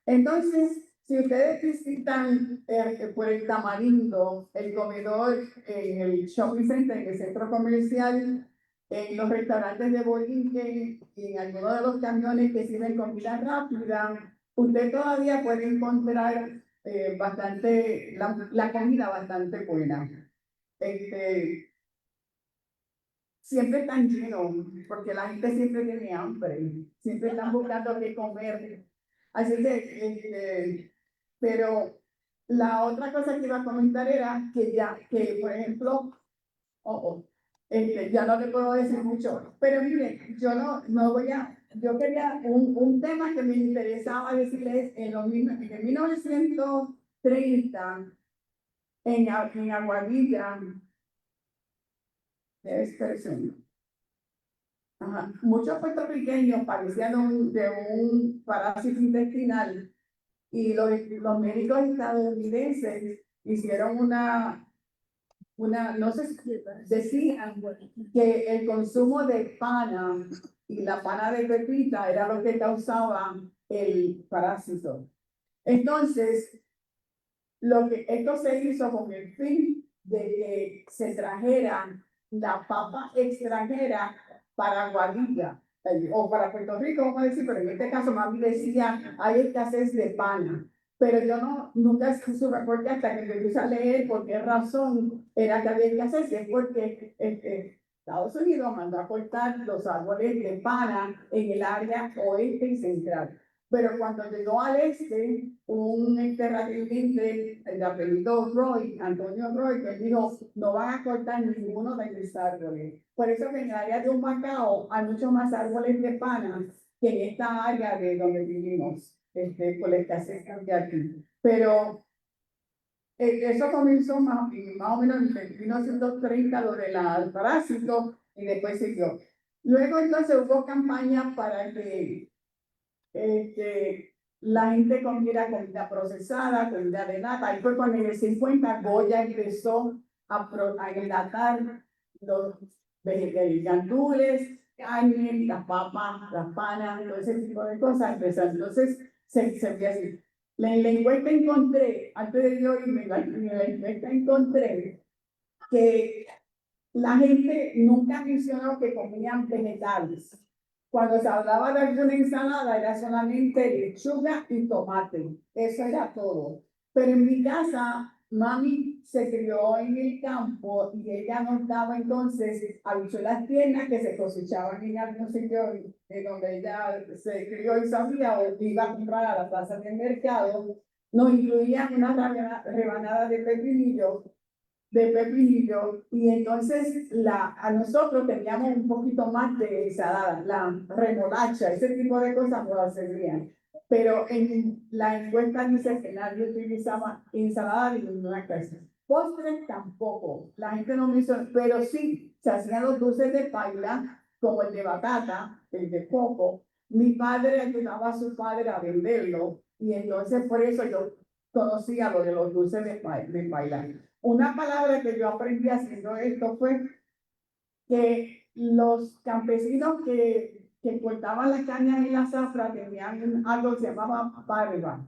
Entonces, si ustedes visitan por el Tamarindo, el comedor en el shopping center, en el centro comercial, en los restaurantes de Borinquen y en algunos de los camiones que sirven comida rápida, usted todavía puede encontrar la comida bastante buena. Siempre están llenos, porque la gente siempre tiene hambre, siempre están buscando qué comer. Así que, pero la otra cosa que iba a comentar era que por ejemplo, ya no le puedo decir mucho, pero mire, no voy a, yo quería un tema que me interesaba decirles en 1930, en Aguadilla, ajá, muchos puertorriqueños padecían de un parásito intestinal y los médicos estadounidenses hicieron no sé si decían que el consumo de pana y la pana de pepita era lo que causaba el parásito. Entonces, esto se hizo con el fin de que se trajera la papa extranjera para Guadilla o para Puerto Rico, vamos a decir, pero en este caso mami decía, hay escasez de pana. Pero yo nunca supe por qué hasta que me puse a leer por qué razón era que había escasez, es porque Estados Unidos mandó a cortar los árboles de pana en el área oeste y central. Pero cuando llegó al este, un terrateniente, el apellido Roy, Antonio Roy, que dijo, no van a cortar ninguno de mis árboles. Por eso que en el área de Humacao hay muchos más árboles de pana que en esta área de donde vivimos, por la escasez de aquí. Pero eso comenzó más o menos en 1930, lo del parásito, y después siguió. Luego entonces hubo campañas para que la gente comiera comida procesada, comida de lata. Ahí fue cuando en el 50 Goya empezó a enlatar los gandules, carne, las papas, las panas, todo ese tipo de cosas. Entonces, se fue así. En la encuesta encontré, antes de yo irme, en la encuesta encontré que la gente nunca mencionó que comían vegetales. Cuando se hablaba de alguna ensalada era solamente lechuga y tomate. Eso era todo. Pero en mi casa, mami se crió en el campo y ella nos daba entonces habichuelas tiernas que se cosechaban en algún sitio donde ella se crió y sabía o iba a comprar a la plaza del mercado. Nos incluían una rebanada de pepinillo, y entonces a nosotros teníamos un poquito más de ensalada, la remolacha, ese tipo de cosas no las servían. Pero en la encuesta dice que nadie utilizaba ensalada de ninguna clase. Postres tampoco, la gente no me hizo, pero sí se hacían los dulces de paila, como el de batata, el de coco. Mi padre ayudaba a su padre a venderlo, y entonces por eso yo conocía lo de los dulces de paila. Una palabra que yo aprendí haciendo esto fue que los campesinos que cortaban las cañas y la zafra tenían algo que se llamaba parva.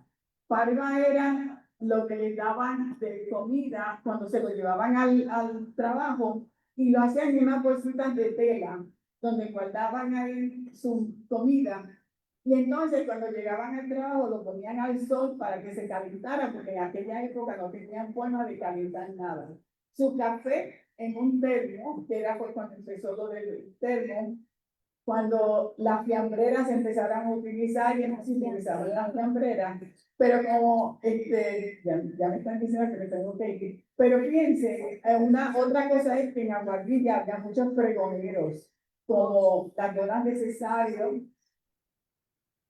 Parva era lo que les daban de comida cuando se lo llevaban al trabajo y lo hacían en unas bolsitas de tela donde guardaban ahí su comida. Y entonces cuando llegaban al trabajo lo ponían al sol para que se calentara, porque en aquella época no tenían forma de calentar nada. Su café en un termo, que era pues cuando empezó lo del termo, cuando las fiambreras empezaron a utilizar, y así utilizaban las fiambreras, pero como, ya me están diciendo que me tengo que ir, pero fíjense, otra cosa es que en Aguadilla había muchos pregoneros, como las donas de Cesario,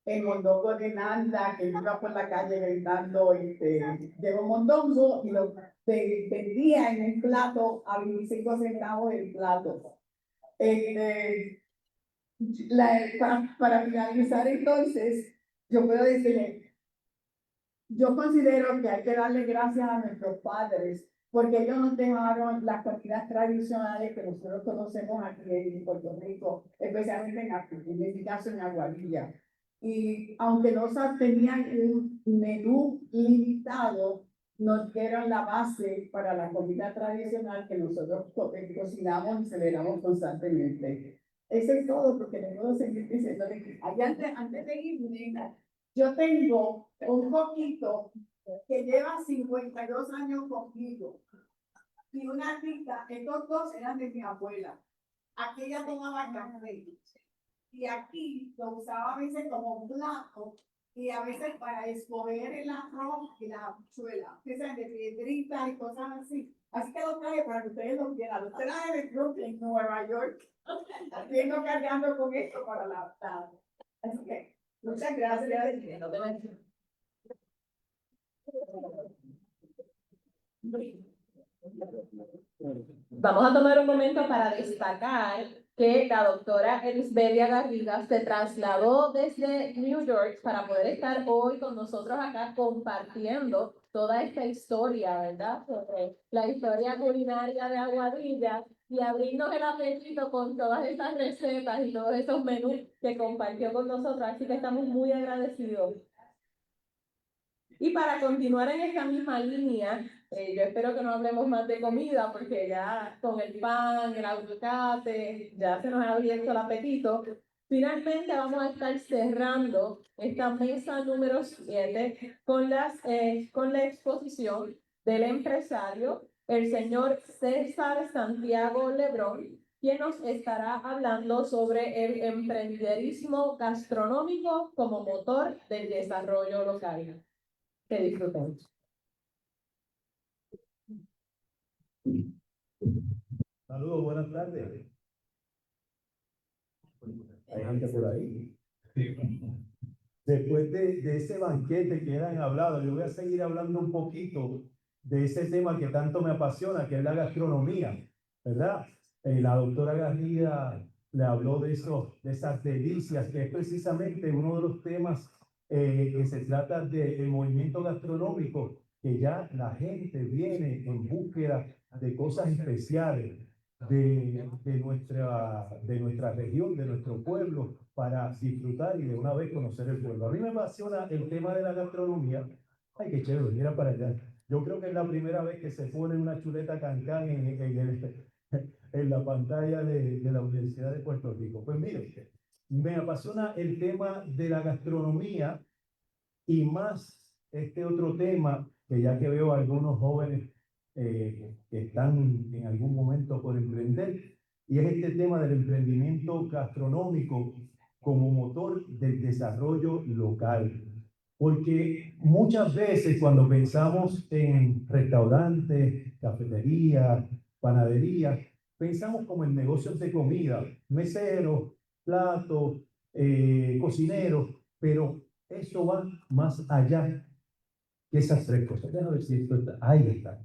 el mondongo de Nanda, que iba por la calle gritando, llegó mondongo y lo vendía en un plato a 25 centavos el plato. Para finalizar entonces, yo puedo decirle, yo considero que hay que darle gracias a nuestros padres, porque ellos nos dejaron las comidas tradicionales que nosotros conocemos aquí en Puerto Rico, especialmente en este caso en Aguadilla. Y aunque no tenían un menú limitado, nos dieron la base para la comida tradicional que nosotros cocinamos y celebramos constantemente. Eso es todo, porque le puedo seguir diciendo que antes de irme, yo tengo un poquito que lleva 52 años conmigo. Y una rica, estos dos eran de mi abuela. Aquella tomaba café. Y aquí lo usaba a veces como plato y a veces para escoger el arroz y la habichuela, que sean de piedritas y cosas así. Así que lo traje para que ustedes lo vieran. Lo traje de Brooklyn, Nueva York. Vengo cargando con esto para la tarde. Así que, muchas gracias. Vamos a tomar un momento para destacar que la doctora Elisberia Garriga se trasladó desde New York para poder estar hoy con nosotros acá compartiendo toda esta historia, ¿verdad? Sobre la historia culinaria de Aguadilla y abrirnos el apetito con todas estas recetas y todos esos menús que compartió con nosotros. Así que estamos muy agradecidos. Y para continuar en esta misma línea, yo espero que no hablemos más de comida porque ya con el pan, el aguacate, ya se nos ha abierto el apetito. Finalmente vamos a estar cerrando esta mesa número 7 con la exposición del empresario, el señor César Santiago Lebrón, quien nos estará hablando sobre el emprendedurismo gastronómico como motor del desarrollo local. Que disfruten. Saludos, buenas tardes. Hay gente por ahí. Después de ese banquete que han hablado, yo voy a seguir hablando un poquito de ese tema que tanto me apasiona, que es la gastronomía, ¿verdad? La doctora Garriga le habló de esas delicias, que es precisamente uno de los temas que se trata del movimiento gastronómico, que ya la gente viene en búsqueda de cosas especiales de nuestra región, de nuestro pueblo, para disfrutar y de una vez conocer el pueblo. A mí me apasiona el tema de la gastronomía. Ay, qué chévere, mira para allá. Yo creo que es la primera vez que se pone una chuleta cancán en la pantalla de la Universidad de Puerto Rico. Pues mire, me apasiona el tema de la gastronomía y más este otro tema que ya que veo a algunos jóvenes que están en algún momento por emprender, y es este tema del emprendimiento gastronómico como motor del desarrollo local. Porque muchas veces cuando pensamos en restaurantes, cafeterías, panaderías, pensamos como en negocios de comida, meseros, platos, cocineros, pero eso va más allá que esas tres cosas. Déjame ver si esto está. Ahí está.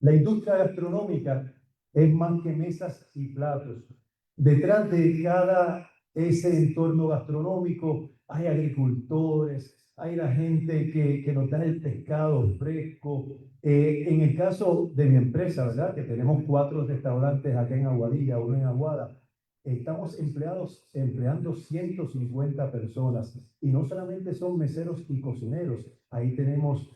La industria gastronómica es más que mesas y platos. Detrás de cada ese entorno gastronómico hay agricultores, hay la gente que nos da el pescado fresco. En el caso de mi empresa, ¿verdad? Que tenemos 4 restaurantes acá en Aguadilla, uno en Aguada. Estamos empleando 150 personas y no solamente son meseros y cocineros, ahí tenemos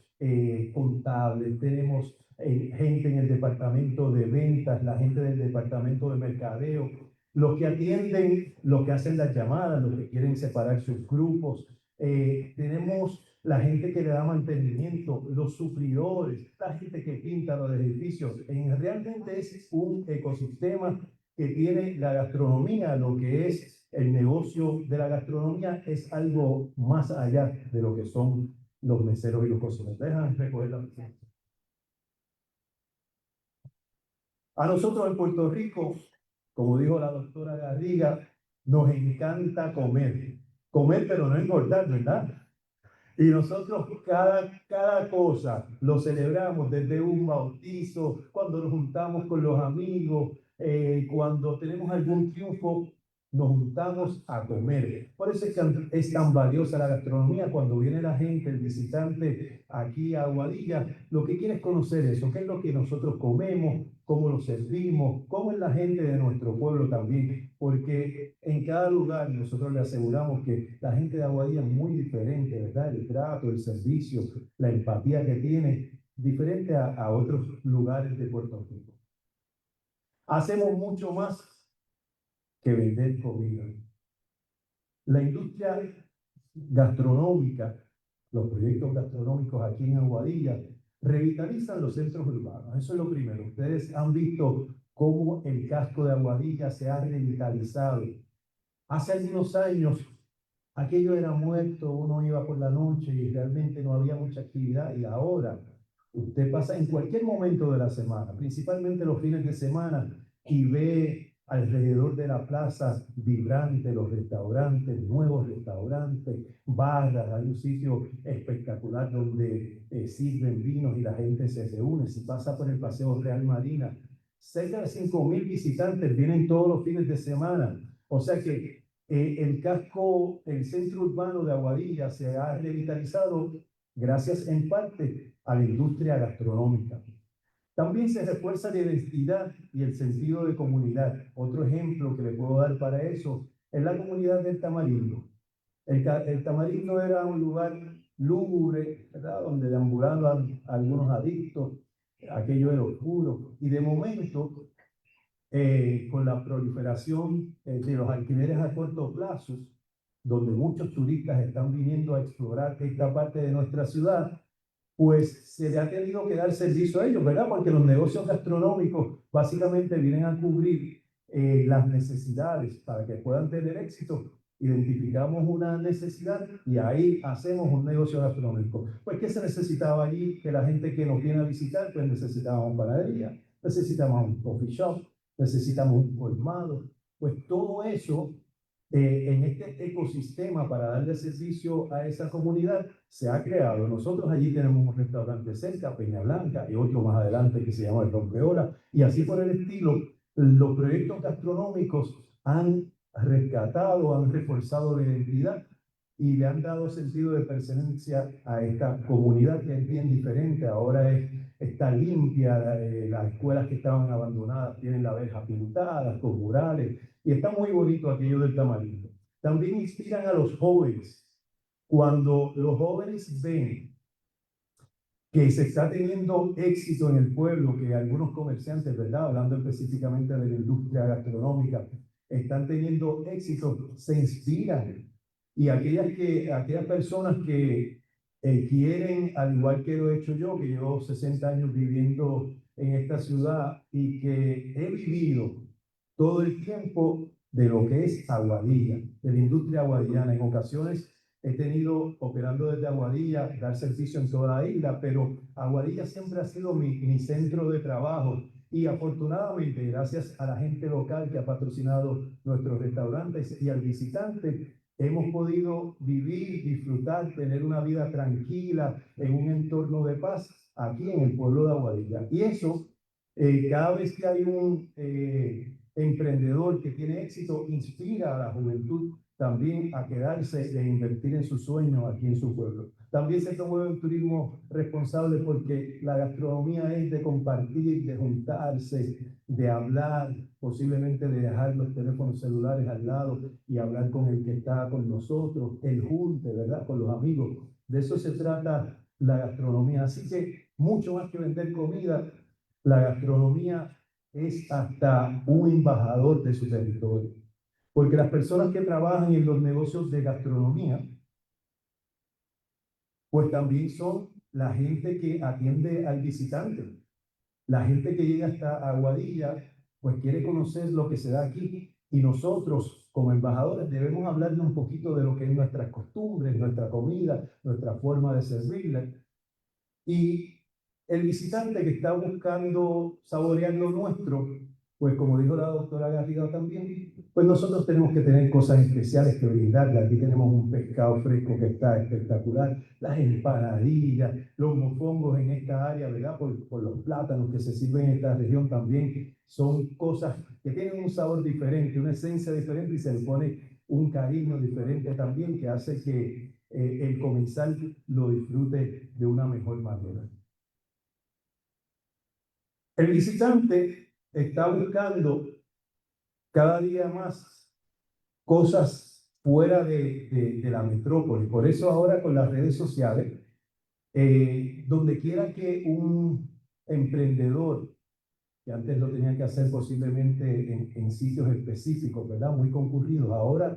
contables, tenemos gente en el departamento de ventas, la gente del departamento de mercadeo, los que atienden, los que hacen las llamadas, los que quieren separar sus grupos. Tenemos la gente que le da mantenimiento, los suplidores, la gente que pinta los edificios. Realmente es un ecosistema que tiene la gastronomía, lo que es el negocio de la gastronomía es algo más allá de lo que son los meseros y los cocineros. Déjame recoger la mesa. A nosotros en Puerto Rico, como dijo la doctora Garriga, nos encanta comer. Comer, pero no engordar, ¿verdad? Y nosotros cada cosa lo celebramos, desde un bautizo, cuando nos juntamos con los amigos, cuando tenemos algún triunfo. nos juntamos a comer. Por eso es tan valiosa la gastronomía. Cuando viene la gente, el visitante aquí a Aguadilla, lo que quiere es conocer eso, qué es lo que nosotros comemos, cómo lo servimos, cómo es la gente de nuestro pueblo también, porque en cada lugar nosotros le aseguramos que la gente de Aguadilla es muy diferente, ¿verdad? El trato, el servicio, la empatía que tiene, diferente a otros lugares de Puerto Rico. Hacemos mucho más que vender comida. La industria gastronómica, los proyectos gastronómicos aquí en Aguadilla, revitalizan los centros urbanos. Eso es lo primero. Ustedes han visto cómo el casco de Aguadilla se ha revitalizado. Hace algunos años, aquello era muerto, uno iba por la noche y realmente no había mucha actividad. Y ahora, usted pasa en cualquier momento de la semana, principalmente los fines de semana, y ve alrededor de la plaza vibrante, los restaurantes, nuevos restaurantes, barras, hay un sitio espectacular donde sirven vinos y la gente se reúne. Si pasa por el Paseo Real Marina, cerca de 5.000 visitantes vienen todos los fines de semana. O sea que el casco, el centro urbano de Aguadilla se ha revitalizado gracias en parte a la industria gastronómica. También se refuerza la identidad y el sentido de comunidad. Otro ejemplo que le puedo dar para eso es la comunidad del Tamarindo. El Tamarindo era un lugar lúgubre, ¿verdad? Donde deambulaban algunos adictos, aquello era oscuro. Y de momento, con la proliferación de los alquileres a corto plazo, donde muchos turistas están viniendo a explorar esta parte de nuestra ciudad, pues se le ha tenido que dar servicio a ellos, ¿verdad? Porque los negocios gastronómicos básicamente vienen a cubrir las necesidades para que puedan tener éxito. Identificamos una necesidad y ahí hacemos un negocio gastronómico. Pues, ¿qué se necesitaba allí? Que la gente que nos viene a visitar, pues necesitaba una panadería, necesitamos un coffee shop, necesitamos un colmado. Pues todo eso en este ecosistema para darle servicio a esa comunidad se ha creado. Nosotros allí tenemos un restaurante cerca, Peña Blanca, y otro más adelante que se llama El Rompeola, y así por el estilo. Los proyectos gastronómicos han rescatado, han reforzado la identidad y le han dado sentido de pertenencia a esta comunidad que es bien diferente. Ahora está limpia, las escuelas que estaban abandonadas tienen la verja pintada, con murales, y está muy bonito aquello del Tamarindo. También inspiran a los jóvenes. Cuando los jóvenes ven que se está teniendo éxito en el pueblo, que algunos comerciantes, ¿verdad? Hablando específicamente de la industria gastronómica, están teniendo éxito, se inspiran. Y aquellas personas que quieren, al igual que lo he hecho yo, que llevo 60 años viviendo en esta ciudad y que he vivido todo el tiempo de lo que es Aguadilla, de la industria aguadillana. En ocasiones he tenido, operando desde Aguadilla, dar servicio en toda la isla, pero Aguadilla siempre ha sido mi centro de trabajo. Y afortunadamente, gracias a la gente local que ha patrocinado nuestros restaurantes y al visitante, hemos podido vivir, disfrutar, tener una vida tranquila en un entorno de paz aquí en el pueblo de Aguadilla. Y eso, cada vez que hay un emprendedor que tiene éxito, inspira a la juventud también a quedarse e invertir en sus sueños aquí en su pueblo. También se promueve un turismo responsable porque la gastronomía es de compartir, de juntarse, de hablar, posiblemente de dejar los teléfonos celulares al lado y hablar con el que está con nosotros, el junte, ¿verdad? Con los amigos. De eso se trata la gastronomía. Así que mucho más que vender comida, la gastronomía es hasta un embajador de su territorio. Porque las personas que trabajan en los negocios de gastronomía, pues también son la gente que atiende al visitante. La gente que llega hasta Aguadilla, pues quiere conocer lo que se da aquí. Y nosotros, como embajadores, debemos hablarle un poquito de lo que es nuestras costumbres, nuestra comida, nuestra forma de servirla. Y el visitante que está buscando saborear lo nuestro, pues como dijo la doctora Garrido también, pues nosotros tenemos que tener cosas especiales que brindarle. Aquí tenemos un pescado fresco que está espectacular, las empanadillas, los mofongos en esta área, ¿verdad? Por los plátanos que se sirven en esta región también, son cosas que tienen un sabor diferente, una esencia diferente y se le pone un cariño diferente también que hace que el comensal lo disfrute de una mejor manera. El visitante está buscando cada día más cosas fuera de la metrópoli. Por eso ahora con las redes sociales, donde quiera que un emprendedor, que antes lo tenía que hacer posiblemente en sitios específicos, ¿verdad? Muy concurridos, ahora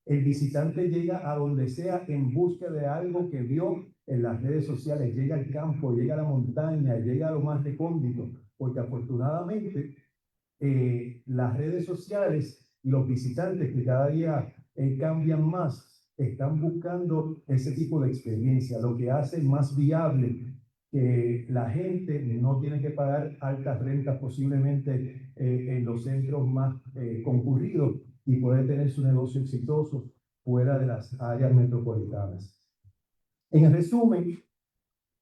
el visitante llega a donde sea en busca de algo que vio en las redes sociales, llega al campo, llega a la montaña, llega a lo más recóndito, porque afortunadamente las redes sociales y los visitantes que cada día cambian más, están buscando ese tipo de experiencia, lo que hace más viable que la gente no tiene que pagar altas rentas posiblemente en los centros más concurridos y puede tener su negocio exitoso fuera de las áreas metropolitanas. En resumen,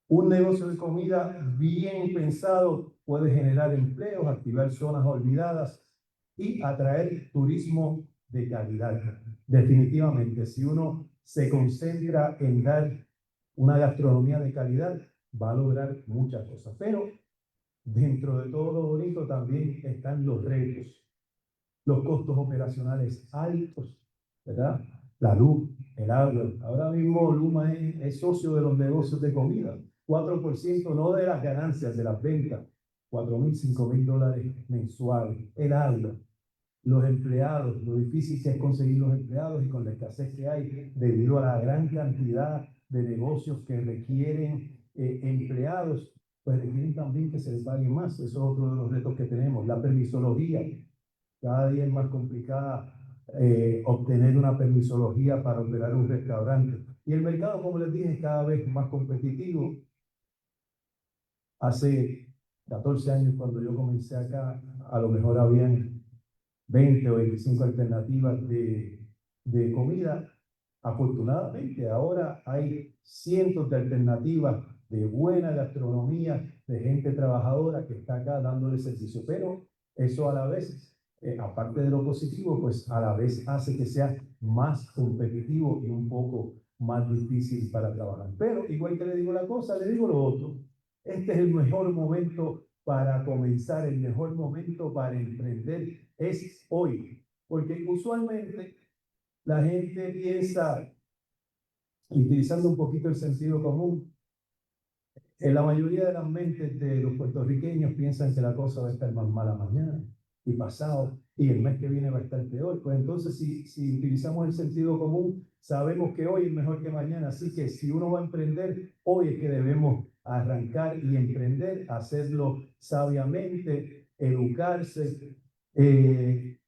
un negocio de comida bien pensado puede generar empleos, activar zonas olvidadas y atraer turismo de calidad. Definitivamente, si uno se concentra en dar una gastronomía de calidad, va a lograr muchas cosas. Pero dentro de todo lo bonito también están los retos, los costos operacionales altos, ¿verdad? La luz, el agua. Ahora mismo Luma es socio de los negocios de comida. 4% no de las ganancias, de las ventas. 4.000, 5.000 dólares mensuales. El agua, los empleados, lo difícil que es conseguir los empleados y con la escasez que hay debido a la gran cantidad de negocios que requieren empleados, pues requieren también que se les pague más. Eso es otro de los retos que tenemos. La permisología. Cada día es más complicada obtener una permisología para operar un restaurante. Y el mercado, como les dije, es cada vez más competitivo. Hace 14 años, cuando yo comencé acá, a lo mejor habían 20 o 25 alternativas de comida. Afortunadamente, ahora hay cientos de alternativas de buena gastronomía, de gente trabajadora que está acá dándole servicio. Pero eso a la vez, aparte de lo positivo, pues a la vez hace que sea más competitivo y un poco más difícil para trabajar. Pero igual que le digo la cosa, le digo lo otro. Este es el mejor momento para comenzar, el mejor momento para emprender es hoy, porque usualmente la gente piensa, utilizando un poquito el sentido común, en la mayoría de las mentes de los puertorriqueños piensan que la cosa va a estar más mala mañana y pasado, y el mes que viene va a estar peor. Pues entonces, si utilizamos el sentido común, sabemos que hoy es mejor que mañana. Así que si uno va a emprender, hoy es que debemos arrancar y emprender, hacerlo sabiamente, educarse.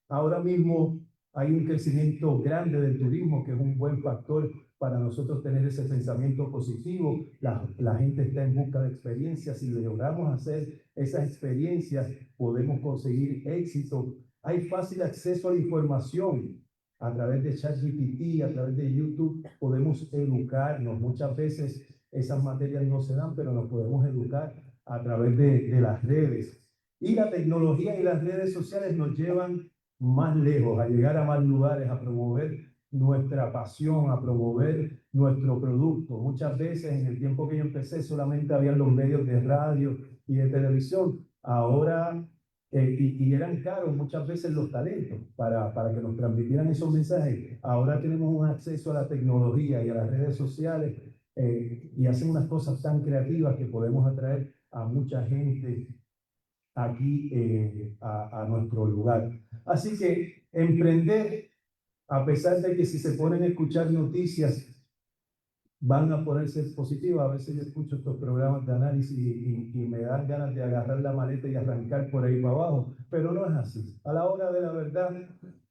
Ahora mismo hay un crecimiento grande del turismo, que es un buen factor para nosotros tener ese pensamiento positivo. La gente está en busca de experiencias. Si logramos hacer esas experiencias, podemos conseguir éxito. Hay fácil acceso a la información. A través de ChatGPT, a través de YouTube, podemos educarnos. Muchas veces esas materias no se dan, pero nos podemos educar a través de las redes. Y la tecnología y las redes sociales nos llevan más lejos, a llegar a más lugares, a promover nuestra pasión, a promover nuestro producto. Muchas veces en el tiempo que yo empecé solamente habían los medios de radio y de televisión. Ahora, y eran caros muchas veces los talentos para que nos transmitieran esos mensajes. Ahora tenemos un acceso a la tecnología y a las redes sociales y hacen unas cosas tan creativas que podemos atraer a mucha gente aquí a nuestro lugar. Así que emprender, a pesar de que si se ponen a escuchar noticias van a poder ser positivas. A veces yo escucho estos programas de análisis y me dan ganas de agarrar la maleta y arrancar por ahí para abajo, pero no es así. A la hora de la verdad,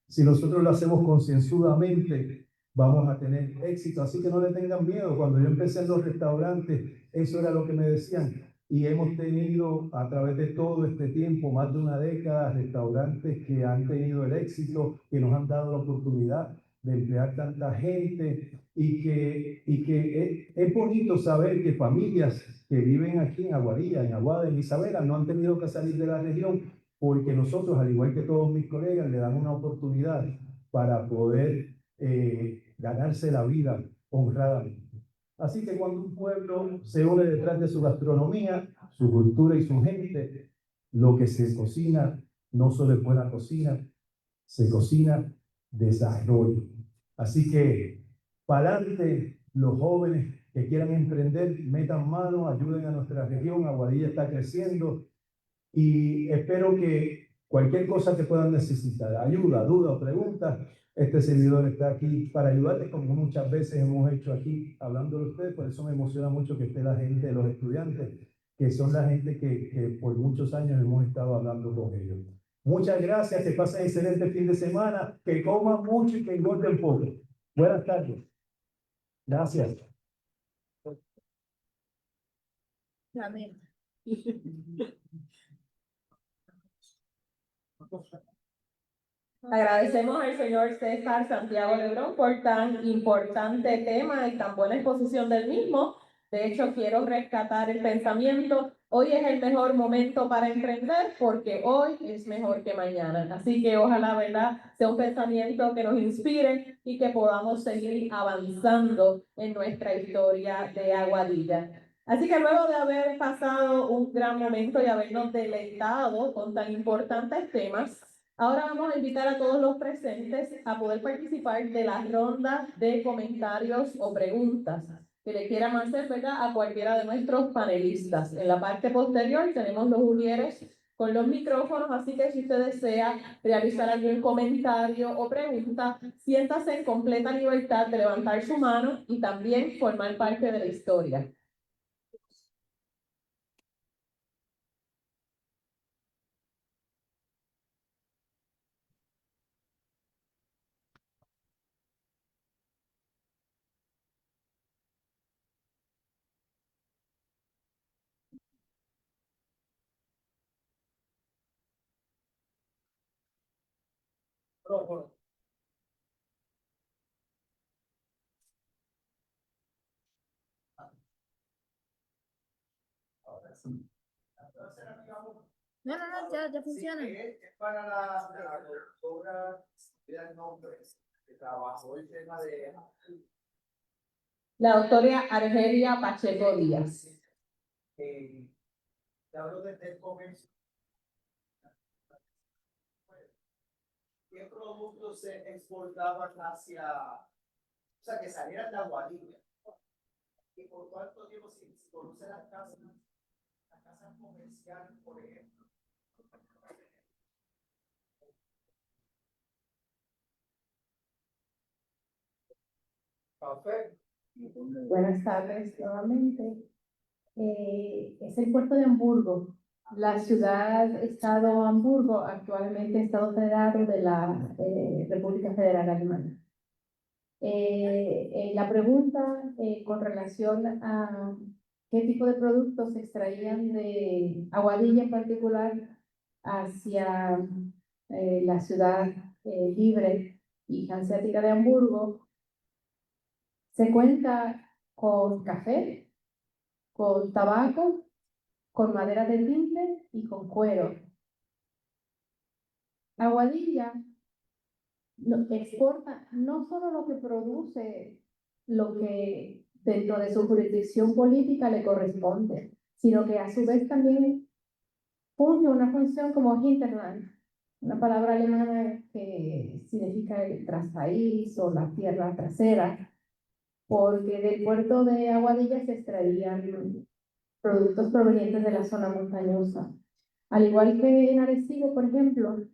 si nosotros lo hacemos concienzudamente, vamos a tener éxito. Así que no le tengan miedo. Cuando yo empecé en los restaurantes, eso era lo que me decían. y hemos tenido a través de todo este tiempo, más de una década, restaurantes que han tenido el éxito, que nos han dado la oportunidad de emplear tanta gente y que es bonito saber que familias que viven aquí en Aguadilla, en Aguada, en Isabela, no han tenido que salir de la región porque nosotros, al igual que todos mis colegas, le damos una oportunidad para poder ganarse la vida honradamente. Así que cuando un pueblo se une detrás de su gastronomía, su cultura y su gente, lo que se cocina no solo es buena cocina, se cocina desarrollo. Así que para adelante los jóvenes que quieran emprender, metan mano, ayuden a nuestra región. Aguadilla está creciendo y espero que cualquier cosa que puedan necesitar, ayuda, duda o pregunta, este servidor está aquí para ayudarles, como muchas veces hemos hecho aquí hablando de ustedes. Por eso me emociona mucho que esté la gente, los estudiantes, que son la gente que por muchos años hemos estado hablando con ellos. Muchas gracias, que pasen excelente fin de semana, que coman mucho y que engorden poco. Buenas tardes. Gracias. Amén. Agradecemos al señor César Santiago Lebrón por tan importante tema y tan buena exposición del mismo. De hecho, quiero rescatar el pensamiento: hoy es el mejor momento para emprender porque hoy es mejor que mañana. Así que ojalá, ¿verdad?, sea un pensamiento que nos inspire y que podamos seguir avanzando en nuestra historia de Aguadilla. Así que luego de haber pasado un gran momento y habernos deleitado con tan importantes temas, ahora vamos a invitar a todos los presentes a poder participar de la ronda de comentarios o preguntas que le quieran hacer, ¿verdad?, a cualquiera de nuestros panelistas. En la parte posterior tenemos los ujieres con los micrófonos, así que si usted desea realizar algún comentario o pregunta, siéntase en completa libertad de levantar su mano y también formar parte de la historia. No, ya funciona. Es para la doctora, el nombre, que trabajó el tema de... La doctora Argelia Pacheco Díaz. Te hablo desde el comercio. ¿Qué productos se exportaban hacia, o sea, que salieran de Aguadilla? ¿Y por cuánto tiempo, si conoce las casas comerciales, por ejemplo? Café. Buenas tardes nuevamente. Es el puerto de Hamburgo, la ciudad-estado Hamburgo, actualmente estado federado de la República Federal Alemana. La pregunta con relación a qué tipo de productos se extraían de Aguadilla en particular hacia la ciudad libre y hanseática de Hamburgo, se cuenta con café, con tabaco, con madera de tinte y con cuero. Aguadilla exporta no solo lo que produce, lo que dentro de su jurisdicción política le corresponde, sino que a su vez también funge una función como Hinterland, una palabra alemana que significa el traspaís o la tierra trasera, porque del puerto de Aguadilla se extraían productos provenientes de la zona montañosa. Al igual que en Arecibo, por ejemplo,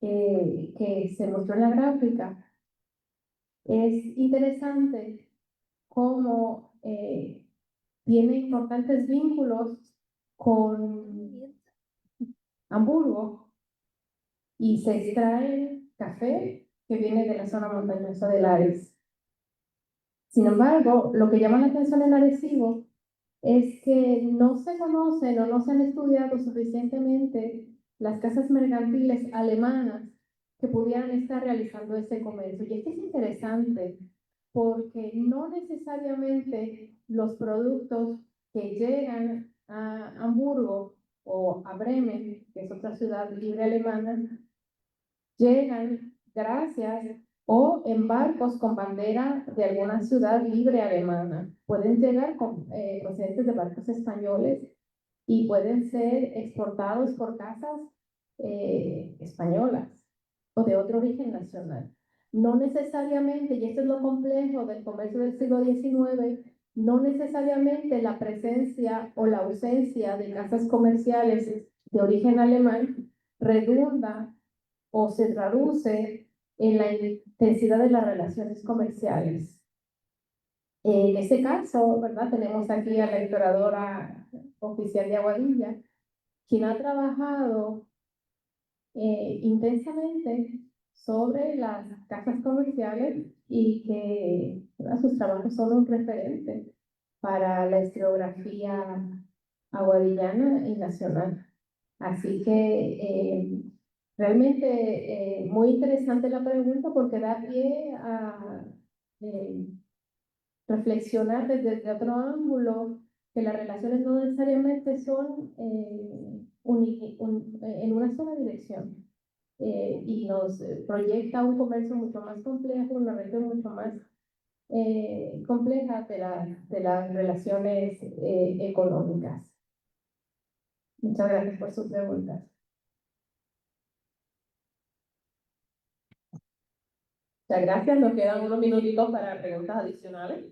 que se mostró en la gráfica, es interesante cómo tiene importantes vínculos con Hamburgo y se extrae café que viene de la zona montañosa del Ares. Sin embargo, lo que llama la atención en Arecibo es que no se conocen o no se han estudiado suficientemente las casas mercantiles alemanas que pudieran estar realizando ese comercio. Y esto es interesante porque no necesariamente los productos que llegan a Hamburgo o a Bremen, que es otra ciudad libre alemana, llegan gracias o en barcos con bandera de alguna ciudad libre alemana. Pueden llegar con procedentes de barcos españoles y pueden ser exportados por casas españolas o de otro origen nacional. No necesariamente, y esto es lo complejo del comercio del siglo XIX, no necesariamente la presencia o la ausencia de casas comerciales de origen alemán redunda o se traduce en la intensidad de las relaciones comerciales. En este caso, ¿verdad? Tenemos aquí a la historiadora oficial de Aguadilla, quien ha trabajado intensamente sobre las casas comerciales y que, ¿verdad?, sus trabajos son un referente para la historiografía aguadillana y nacional. Así que realmente muy interesante la pregunta porque da pie a reflexionar desde otro ángulo que las relaciones no necesariamente son en una sola dirección y nos proyecta un comercio mucho más complejo, una región mucho más compleja de las relaciones económicas. Muchas gracias por sus preguntas. Muchas gracias. Nos quedan unos minutitos para preguntas adicionales.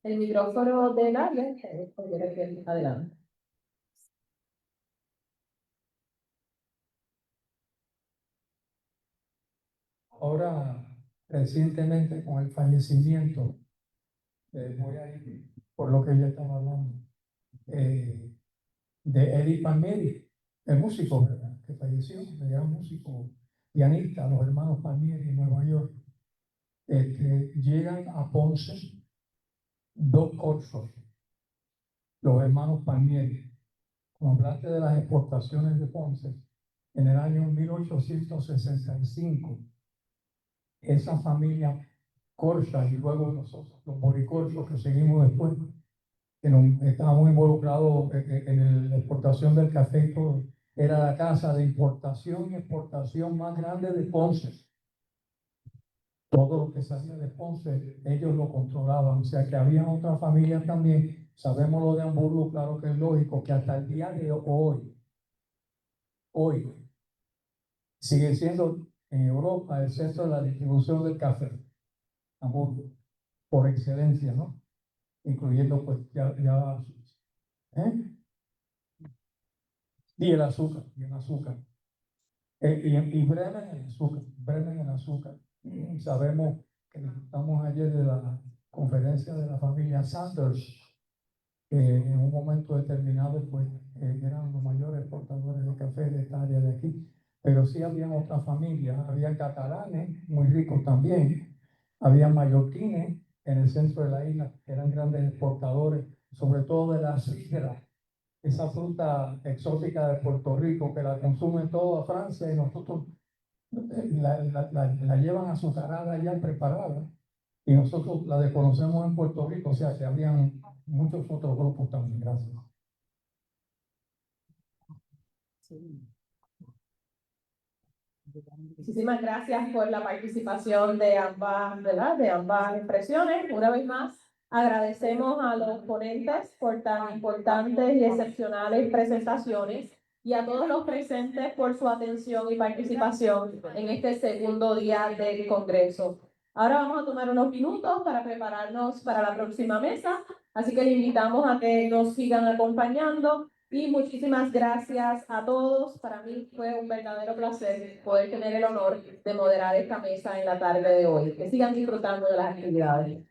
El micrófono de Nadia, adelante. Ahora, recientemente, con el fallecimiento, voy a ir por lo que ya estaba hablando, de Eddie Palmieri, el músico, ¿verdad?, que falleció, era un músico pianista, los hermanos Palmieri en Nueva York. Llegan a Ponce dos corsos, los hermanos Palmieri. Como hablaste de las exportaciones de Ponce, en el año 1865, esa familia Corsa y luego nosotros, los moricorsos que seguimos después, que estábamos involucrados en la exportación del café y todo, era la casa de importación y exportación más grande de Ponce. Todo lo que salía de Ponce, ellos lo controlaban, o sea que había otras familias también. Sabemos lo de Hamburgo, claro que es lógico, que hasta el día de hoy, sigue siendo en Europa el centro de la distribución del café, Hamburgo, por excelencia, ¿no? Incluyendo pues y el azúcar, y Bremen el azúcar. Sabemos que estamos ayer de la conferencia de la familia Sanders, en un momento determinado pues eran los mayores exportadores de café de esta área de aquí, pero sí había otras familias, había catalanes muy ricos también, había mallorquines en el centro de la isla que eran grandes exportadores, sobre todo de la sidra, esa fruta exótica de Puerto Rico que la consumen toda Francia y nosotros la llevan azucarada ya preparada y nosotros la desconocemos en Puerto Rico, o sea que habían muchos otros grupos también. Gracias. Muchísimas gracias por la participación de ambas, ¿verdad?, de ambas expresiones. Una vez más, agradecemos a los ponentes por tan importantes y excepcionales presentaciones y a todos los presentes por su atención y participación en este segundo día del Congreso. Ahora vamos a tomar unos minutos para prepararnos para la próxima mesa, así que le invitamos a que nos sigan acompañando. Y muchísimas gracias a todos. Para mí fue un verdadero placer poder tener el honor de moderar esta mesa en la tarde de hoy. Que sigan disfrutando de las actividades.